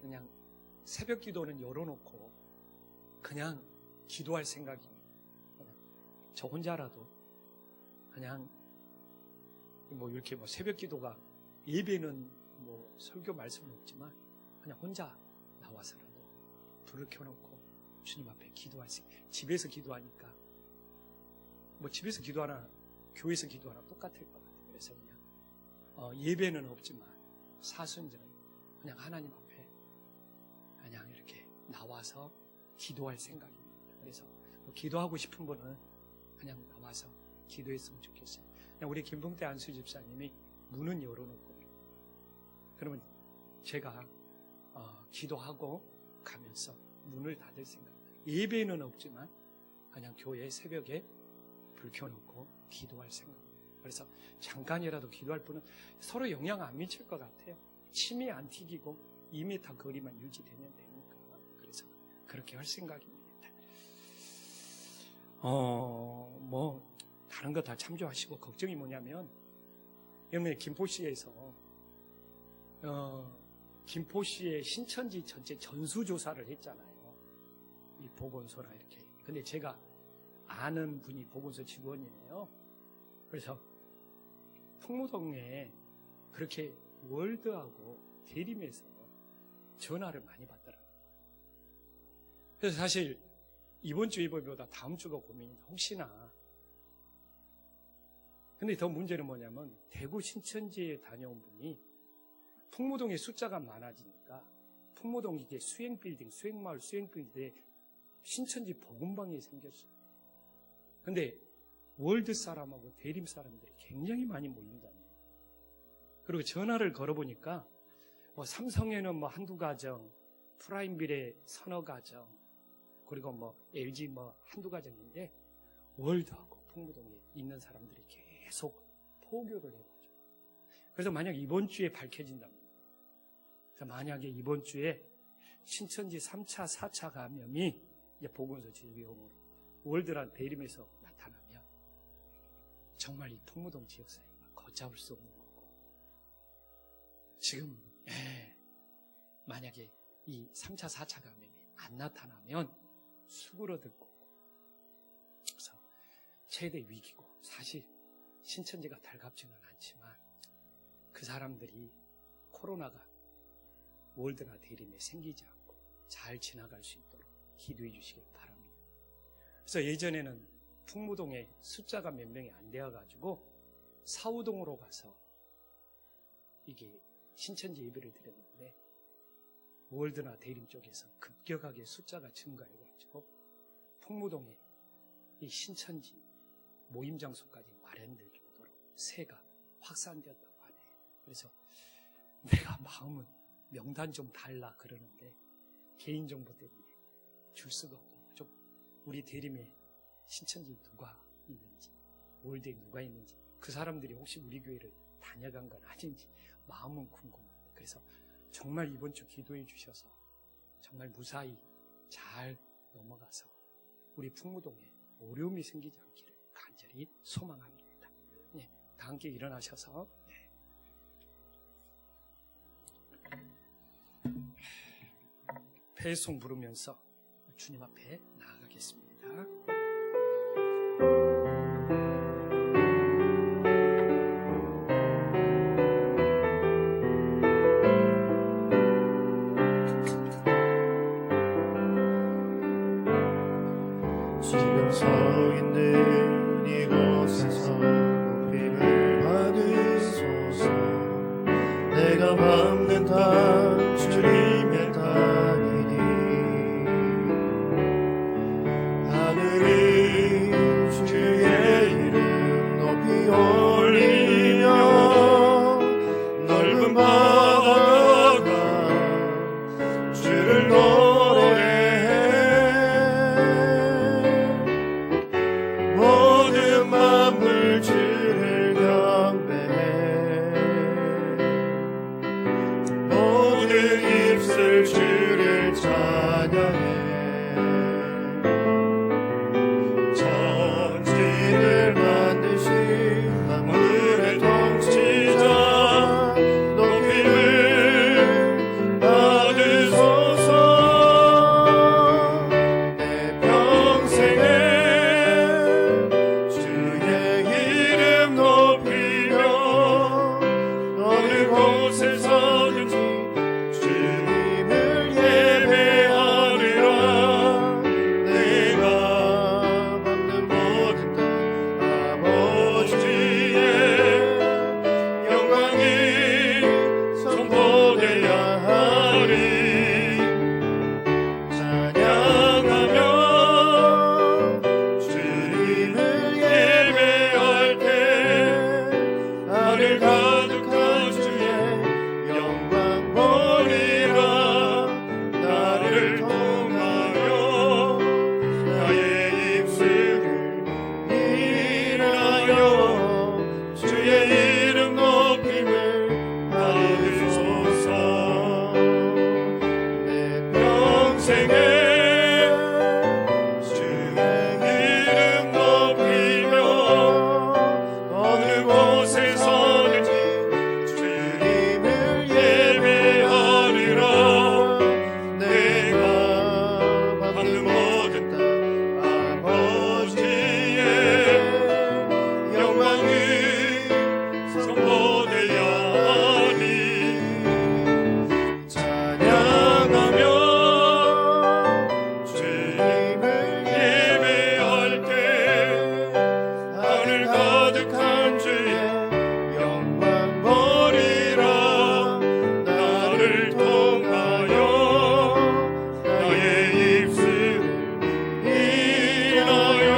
S2: 그냥 새벽 기도는 열어놓고 그냥 기도할 생각입니다. 저 혼자라도 그냥 이렇게 새벽 기도가 예배는 설교 말씀은 없지만 그냥 혼자 나와서라도 불을 켜놓고 주님 앞에 기도할 수 있어요. 집에서 기도하니까 집에서 기도하나 교회에서 기도하나 똑같을 것 같아요. 그래서 그냥 예배는 없지만 사순절 그냥 하나님 앞에 그냥 이렇게 나와서 기도할 생각입니다. 그래서 기도하고 싶은 분은 그냥 나와서 기도했으면 좋겠어요. 그냥 우리 김봉태 안수 집사님이 문은 열어놓을 겁니다. 그러면 제가 기도하고 가면서 문을 닫을 생각입니다. 예배는 없지만 그냥 교회 새벽에 불 켜놓고 기도할 생각입니다. 그래서 잠깐이라도 기도할 분은 서로 영향 안 미칠 것 같아요. 침이 안 튀기고 2m 거리만 유지되면 되니까. 그래서 그렇게 할 생각입니다. 다른 거 다 참조하시고 걱정이 뭐냐면 여러분 김포시에서 김포시의 신천지 전체 전수조사를 했잖아요. 이 보건소나 이렇게. 근데 제가 아는 분이 보건소 직원이에요. 그래서 풍무동에 그렇게 월드하고 대림에서 전화를 많이 받더라고요. 그래서 사실 이번 주 예배보다 다음 주가 고민이다. 혹시나. 근데 더 문제는 뭐냐면 대구 신천지에 다녀온 분이 풍무동에 숫자가 많아지니까 풍무동 이게 수행빌딩, 수행마을 수행빌딩에 신천지 복음방이 생겼어요. 근데 월드 사람하고 대림 사람들이 굉장히 많이 모인답니다. 그리고 전화를 걸어보니까 삼성에는 한두 가정, 프라임빌에 서너 가정, 그리고 LG 한두 가정인데 월드하고 풍무동에 있는 사람들이 계속 포교를 해가지고. 그래서 만약 이번 주에 밝혀진답니다. 그래서 만약에 이번 주에 신천지 3차, 4차 감염이 이제 보건소 지역으로 월드란 대림에서 나타나면 정말 이 풍무동 지역 사회가 걷잡을 수 없는 거고. 지금 만약에 이 3차, 4차 감염이 안 나타나면 수그러들 거고. 그래서 최대 위기고 사실 신천지가 달갑지는 않지만 그 사람들이 코로나가 월드나 대림에 생기지 않고 잘 지나갈 수 있도록 기도해 주시길 바랍니다. 그래서 예전에는 풍무동에 숫자가 몇 명이 안 되어가지고 사우동으로 가서 이게 신천지 예배를 드렸는데 월드나 대림 쪽에서 급격하게 숫자가 증가해가지고 풍무동에 이 신천지 모임 장소까지 마련될 정도로 새가 확산되었다고 하네요. 그래서 내가 마음은 명단 좀 달라 그러는데 개인정보 때문에 줄 수가 없고 좀 우리 대림에 신천지 누가 있는지 월드에 누가 있는지 그 사람들이 혹시 우리 교회를 다녀간 건 아닌지 마음은 궁금한데 그래서 정말 이번 주 기도해 주셔서 정말 무사히 잘 넘어가서 우리 풍무동에 어려움이 생기지 않기를 간절히 소망합니다. 네, 다 함께 일어나셔서 패송 부르면서 주님 앞에 나아가겠습니다.
S1: 지금 서 있는 이곳에서 높임을 받으소서. 내가 밟는 땅 주님의 땅이니 하늘이 주의 이름 높이 올리며 넓은 바다가 주를 노래해.
S2: 평생에 주의 이름 높이며 어느 곳에서든지 주님을 예배하리라. 내가 받는 모든 아버지의 영광을 선포되려 하니 찬양하며 주님을 예배할 때 하늘 가득한 주의 영광 보리라. 나를 통하여 나의 입술을 인하여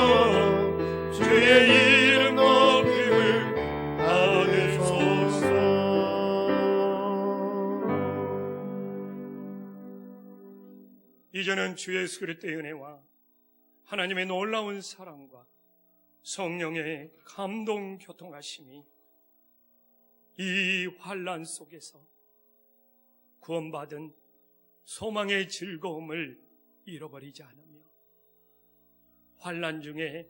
S2: 주의 이름 높임을 받으소서. 이제는 주 예수 그리스도의 은혜와 하나님의 놀라운 사랑과 성령의 감동 교통하심이 이 환난 속에서 구원받은 소망의 즐거움을 잃어버리지 않으며 환난 중에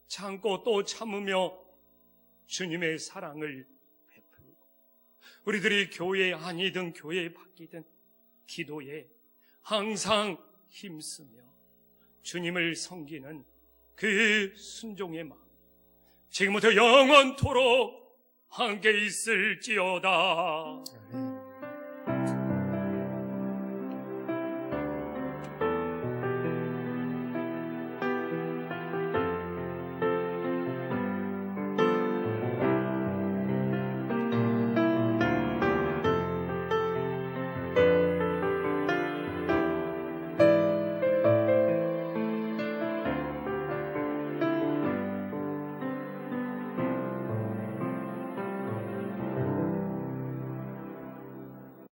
S2: 참고 또 참으며 주님의 사랑을 베풀고 우리들이 교회 아니든 교회 밖이든 기도에 항상 힘쓰며 주님을 섬기는 그 순종의 마음 지금부터 영원토록 함께 있을지어다.
S1: 아멘.